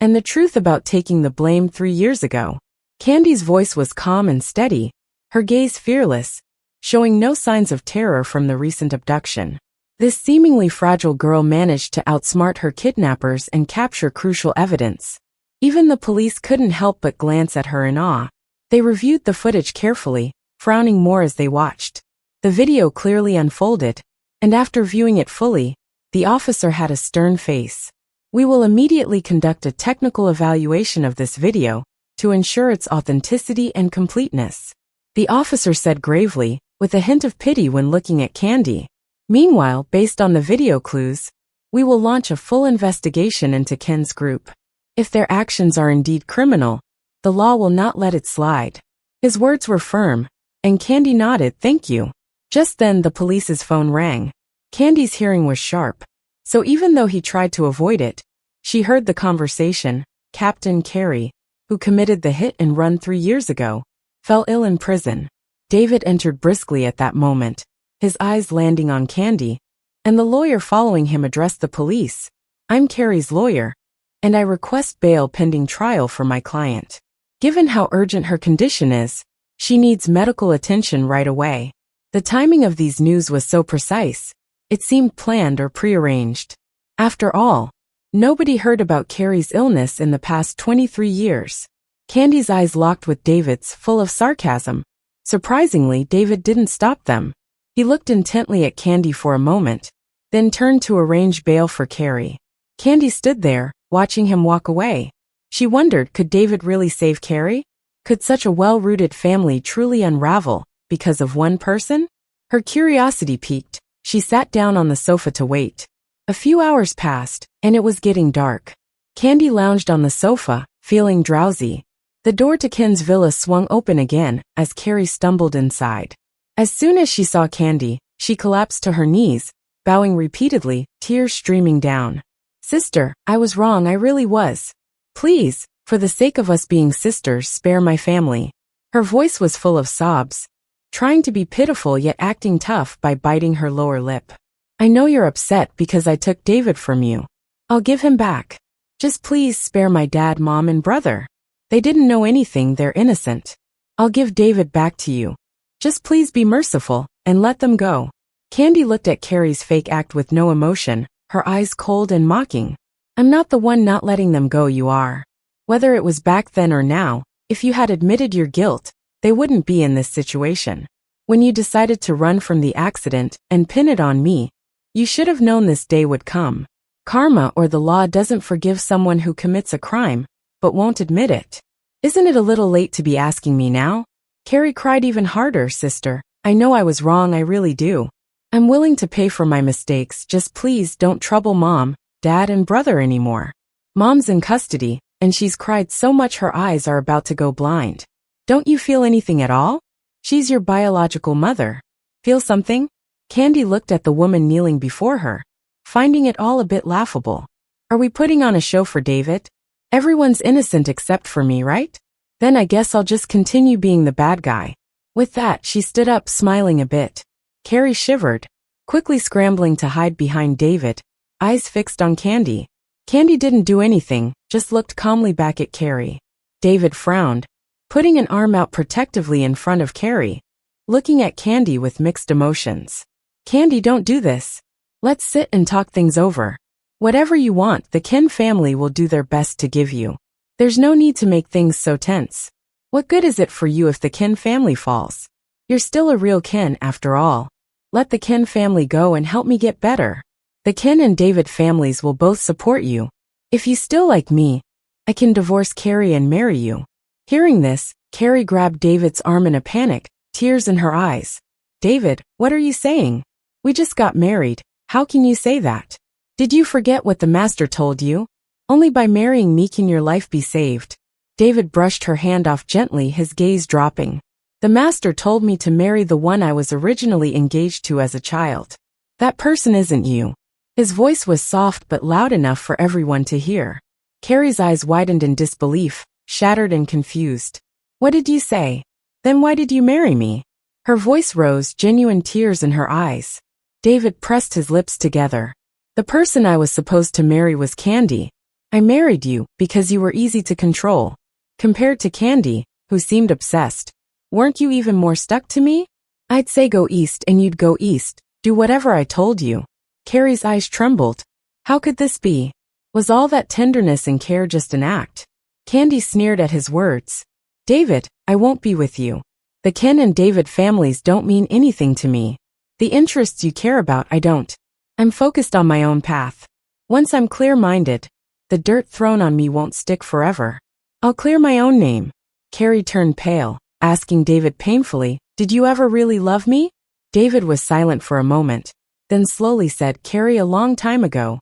and the truth about taking the blame 3 years ago. Candy's voice was calm and steady, her gaze fearless, showing no signs of terror from the recent abduction. This seemingly fragile girl managed to outsmart her kidnappers and capture crucial evidence. Even the police couldn't help but glance at her in awe. They reviewed the footage carefully, frowning more as they watched. The video clearly unfolded, and after viewing it fully, the officer had a stern face. We will immediately conduct a technical evaluation of this video to ensure its authenticity and completeness, the officer said gravely, with a hint of pity when looking at Candy. Meanwhile, based on the video clues, we will launch a full investigation into Ken's group. If their actions are indeed criminal, the law will not let it slide. His words were firm, and Candy nodded, thank you. Just then the police's phone rang. Candy's hearing was sharp, so even though he tried to avoid it, she heard the conversation. Captain Carey, who committed the hit and run 3 years ago, fell ill in prison. David entered briskly at that moment, his eyes landing on Candy, and the lawyer following him addressed the police. I'm Carrie's lawyer, and I request bail pending trial for my client. Given how urgent her condition is, she needs medical attention right away. The timing of these news was so precise, it seemed planned or prearranged. After all, nobody heard about Carrie's illness in the past 23 years. Candy's eyes locked with David's, full of sarcasm. Surprisingly, David didn't stop them. He looked intently at Candy for a moment, then turned to arrange bail for Carrie. Candy stood there, watching him walk away. She wondered, could David really save Carrie? Could such a well-rooted family truly unravel because of one person? Her curiosity piqued. She sat down on the sofa to wait. A few hours passed, and it was getting dark. Candy lounged on the sofa, feeling drowsy. The door to Ken's villa swung open again as Carrie stumbled inside. As soon as she saw Candy, she collapsed to her knees, bowing repeatedly, tears streaming down. Sister, I was wrong, I really was. Please, for the sake of us being sisters, spare my family. Her voice was full of sobs, trying to be pitiful yet acting tough by biting her lower lip. I know you're upset because I took David from you. I'll give him back. Just please spare my dad, mom, and brother. They didn't know anything, they're innocent. I'll give David back to you. Just please be merciful, and let them go. Candy looked at Carrie's fake act with no emotion, her eyes cold and mocking. I'm not the one not letting them go, you are. Whether it was back then or now, if you had admitted your guilt, they wouldn't be in this situation. When you decided to run from the accident and pin it on me, you should have known this day would come. Karma or the law doesn't forgive someone who commits a crime, but won't admit it. Isn't it a little late to be asking me now? Carrie cried even harder. Sister, I know I was wrong, I really do. I'm willing to pay for my mistakes, just please don't trouble mom, dad, and brother anymore. Mom's in custody, and she's cried so much her eyes are about to go blind. Don't you feel anything at all? She's your biological mother. Feel something? Candy looked at the woman kneeling before her, finding it all a bit laughable. Are we putting on a show for David? Everyone's innocent except for me, right? Then I guess I'll just continue being the bad guy. With that, she stood up, smiling a bit. Carrie shivered, quickly scrambling to hide behind David, eyes fixed on Candy. Candy didn't do anything, just looked calmly back at Carrie. David frowned, putting an arm out protectively in front of Carrie, looking at Candy with mixed emotions. Candy, don't do this. Let's sit and talk things over. Whatever you want, the Ken family will do their best to give you. There's no need to make things so tense. What good is it for you if the Ken family falls? You're still a real Ken after all. Let the Ken family go and help me get better. The Ken and David families will both support you. If you still like me, I can divorce Carrie and marry you. Hearing this, Carrie grabbed David's arm in a panic, tears in her eyes. David, what are you saying? We just got married. How can you say that? Did you forget what the master told you? Only by marrying me can your life be saved. David brushed her hand off gently, his gaze dropping. The master told me to marry the one I was originally engaged to as a child. That person isn't you. His voice was soft but loud enough for everyone to hear. Carrie's eyes widened in disbelief, shattered and confused. What did you say? Then why did you marry me? Her voice rose, genuine tears in her eyes. David pressed his lips together. The person I was supposed to marry was Candy. I married you because you were easy to control. Compared to Candy, who seemed obsessed. Weren't you even more stuck to me? I'd say go east and you'd go east, do whatever I told you. Carrie's eyes trembled. How could this be? Was all that tenderness and care just an act? Candy sneered at his words. David, I won't be with you. The Ken and David families don't mean anything to me. The interests you care about, I don't. I'm focused on my own path. Once I'm clear-minded, the dirt thrown on me won't stick forever. I'll clear my own name. Carrie turned pale, asking David painfully, did you ever really love me? David was silent for a moment, then slowly said, Carrie, a long time ago.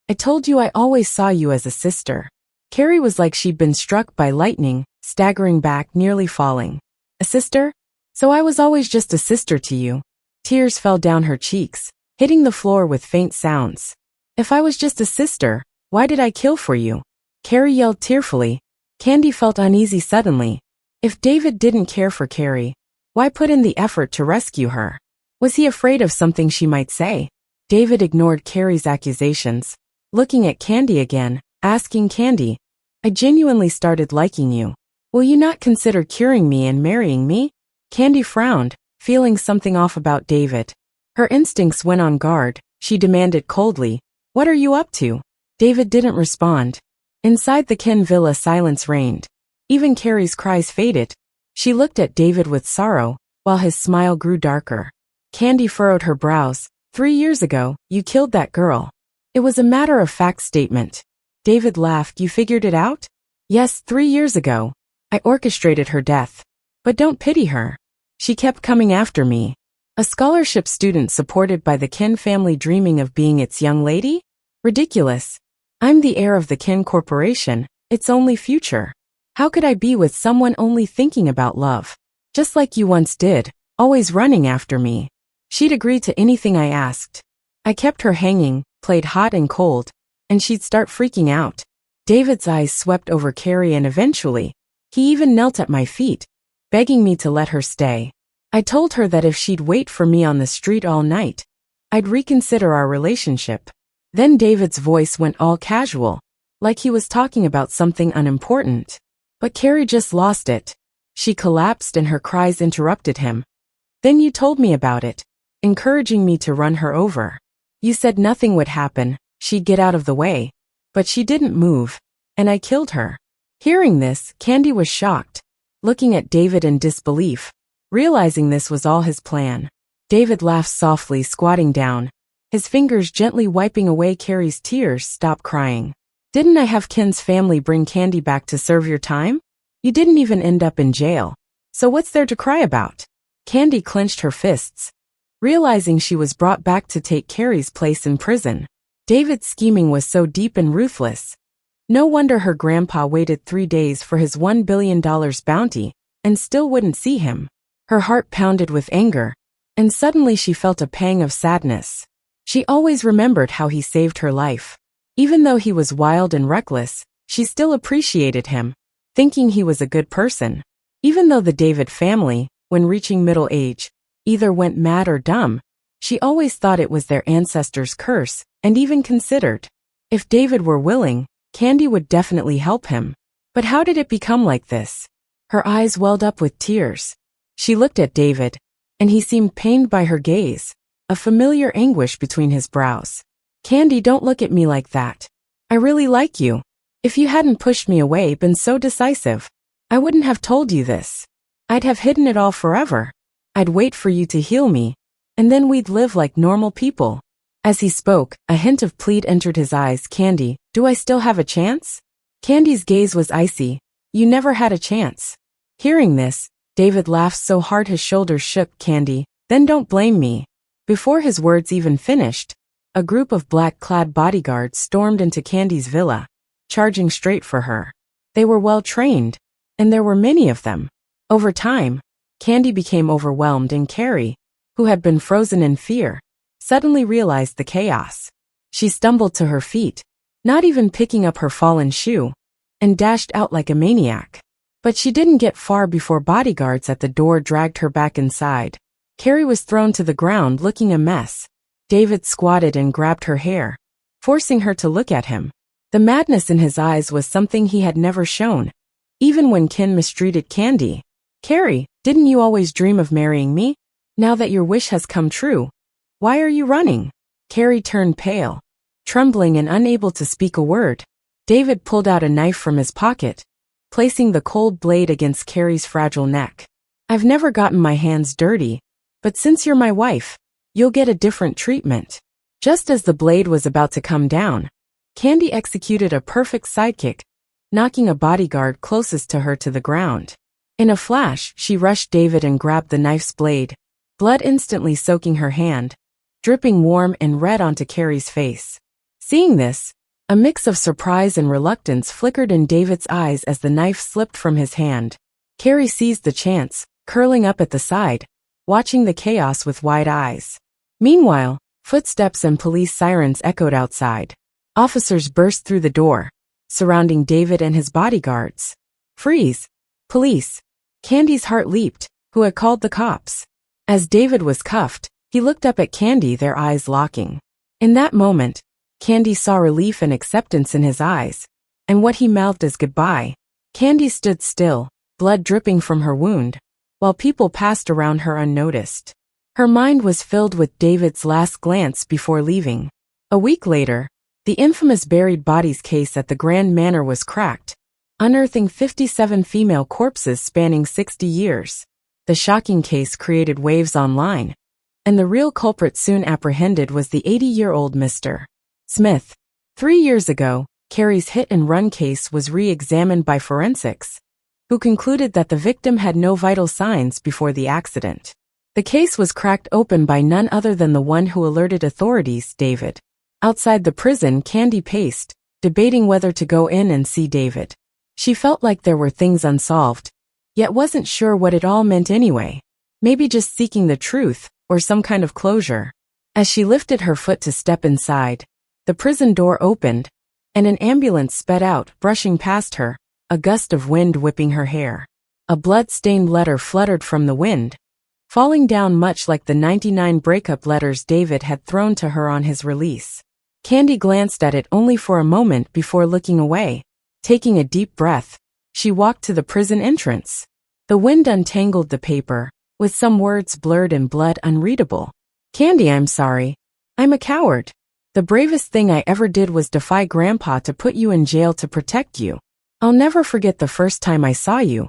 I told you I always saw you as a sister. Carrie was like she'd been struck by lightning, staggering back, nearly falling. A sister? So I was always just a sister to you. Tears fell down her cheeks, hitting the floor with faint sounds. If I was just a sister, why did I kill for you? Carrie yelled tearfully. Candy felt uneasy suddenly. If David didn't care for Carrie, why put in the effort to rescue her? Was he afraid of something she might say? David ignored Carrie's accusations, looking at Candy again, asking Candy, I genuinely started liking you. Will you not consider curing me and marrying me? Candy frowned, feeling something off about David. Her instincts went on guard. She demanded coldly, what are you up to? David didn't respond. Inside the Ken villa, silence reigned. Even Carrie's cries faded. She looked at David with sorrow, while his smile grew darker. Candy furrowed her brows. 3 years ago, you killed that girl. It was a matter-of-fact statement. David laughed. You figured it out? Yes, 3 years ago. I orchestrated her death. But don't pity her. She kept coming after me. A scholarship student supported by the Ken family dreaming of being its young lady? Ridiculous. I'm the heir of the Ken Corporation, its only future. How could I be with someone only thinking about love? Just like you once did, always running after me. She'd agree to anything I asked. I kept her hanging, played hot and cold, and she'd start freaking out. David's eyes swept over Carrie and eventually, he even knelt at my feet, begging me to let her stay. I told her that if she'd wait for me on the street all night, I'd reconsider our relationship. Then David's voice went all casual, like he was talking about something unimportant. But Carrie just lost it. She collapsed and her cries interrupted him. Then you told me about it, encouraging me to run her over. You said nothing would happen, she'd get out of the way. But she didn't move, and I killed her. Hearing this, Candy was shocked, looking at David in disbelief, realizing this was all his plan. David laughed softly, squatting down, his fingers gently wiping away Carrie's tears. Stop crying. Didn't I have Ken's family bring Candy back to serve your time? You didn't even end up in jail. So what's there to cry about? Candy clenched her fists, realizing she was brought back to take Carrie's place in prison. David's scheming was so deep and ruthless. No wonder her grandpa waited 3 days for his $1 billion bounty, and still wouldn't see him. Her heart pounded with anger, and suddenly she felt a pang of sadness. She always remembered how he saved her life. Even though he was wild and reckless, she still appreciated him, thinking he was a good person. Even though the David family, when reaching middle age, either went mad or dumb, she always thought it was their ancestors' curse, and even considered, if David were willing, Candy would definitely help him. But how did it become like this? Her eyes welled up with tears. She looked at David, and he seemed pained by her gaze, a familiar anguish between his brows. Candy, don't look at me like that. I really like you. If you hadn't pushed me away, been so decisive, I wouldn't have told you this. I'd have hidden it all forever. I'd wait for you to heal me, and then we'd live like normal people. As he spoke, a hint of plead entered his eyes. Candy, do I still have a chance? Candy's gaze was icy. You never had a chance. Hearing this, David laughed so hard his shoulders shook. Candy, then don't blame me. Before his words even finished, a group of black-clad bodyguards stormed into Candy's villa, charging straight for her. They were well trained, and there were many of them. Over time, Candy became overwhelmed, and Carrie, who had been frozen in fear, suddenly realized the chaos. She stumbled to her feet, not even picking up her fallen shoe, and dashed out like a maniac. But she didn't get far before bodyguards at the door dragged her back inside. Carrie was thrown to the ground looking a mess. David squatted and grabbed her hair, forcing her to look at him. The madness in his eyes was something he had never shown, even when Ken mistreated Candy. Carrie, didn't you always dream of marrying me? Now that your wish has come true, why are you running? Carrie turned pale, trembling and unable to speak a word. David pulled out a knife from his pocket, placing the cold blade against Carrie's fragile neck. I've never gotten my hands dirty, but since you're my wife, you'll get a different treatment. Just as the blade was about to come down, Candy executed a perfect sidekick, knocking a bodyguard closest to her to the ground. In a flash, she rushed David and grabbed the knife's blade, blood instantly soaking her hand, dripping warm and red onto Carrie's face. Seeing this, a mix of surprise and reluctance flickered in David's eyes as the knife slipped from his hand. Carrie seized the chance, curling up at the side, watching the chaos with wide eyes. Meanwhile, footsteps and police sirens echoed outside. Officers burst through the door, surrounding David and his bodyguards. Freeze! Police! Candy's heart leaped. Who had called the cops? As David was cuffed, he looked up at Candy, their eyes locking. In that moment, Candy saw relief and acceptance in his eyes, and what he mouthed as goodbye. Candy stood still, blood dripping from her wound, while people passed around her unnoticed. Her mind was filled with David's last glance before leaving. A week later, the infamous buried bodies case at the Grand Manor was cracked, unearthing 57 female corpses spanning 60 years. The shocking case created waves online, and the real culprit soon apprehended was the 80-year-old Mr. Smith. 3 years ago, Carrie's hit-and-run case was re-examined by forensics, who concluded that the victim had no vital signs before the accident. The case was cracked open by none other than the one who alerted authorities, David. Outside the prison, Candy paced, debating whether to go in and see David. She felt like there were things unsolved, yet wasn't sure what it all meant anyway. Maybe just seeking the truth, or some kind of closure. As she lifted her foot to step inside, the prison door opened, and an ambulance sped out, brushing past her, a gust of wind whipping her hair. A blood-stained letter fluttered from the wind, falling down much like the 99 breakup letters David had thrown to her on his release. Candy glanced at it only for a moment before looking away. Taking a deep breath, she walked to the prison entrance. The wind untangled the paper, with some words blurred in blood unreadable. Candy, I'm sorry. I'm a coward. The bravest thing I ever did was defy Grandpa to put you in jail to protect you. I'll never forget the first time I saw you.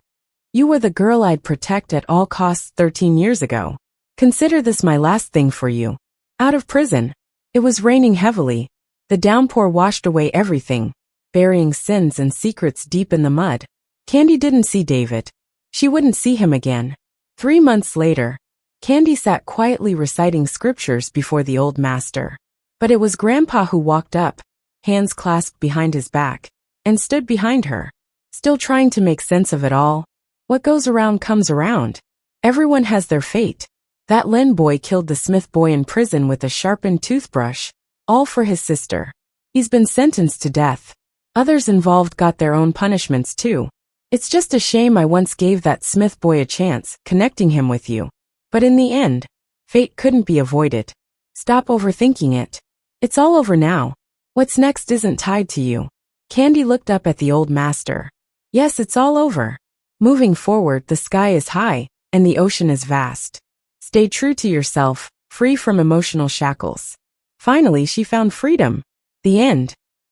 You were the girl I'd protect at all costs 13 years ago. Consider this my last thing for you. Out of prison. It was raining heavily. The downpour washed away everything, burying sins and secrets deep in the mud. Candy didn't see David. She wouldn't see him again. 3 months later, Candy sat quietly reciting scriptures before the old master. But it was Grandpa who walked up, hands clasped behind his back, and stood behind her. Still trying to make sense of it all, What goes around comes around. Everyone has their fate. That Lynn boy killed the Smith boy in prison with a sharpened toothbrush, all for his sister. He's been sentenced to death. Others involved got their own punishments too. It's just a shame I once gave that Smith boy a chance, connecting him with you. But in the end, fate couldn't be avoided. Stop overthinking it. It's all over now. What's next isn't tied to you. Candy looked up at the old master. Yes, it's all over. Moving forward, the sky is high, and the ocean is vast. Stay true to yourself, free from emotional shackles. Finally, she found freedom. The end.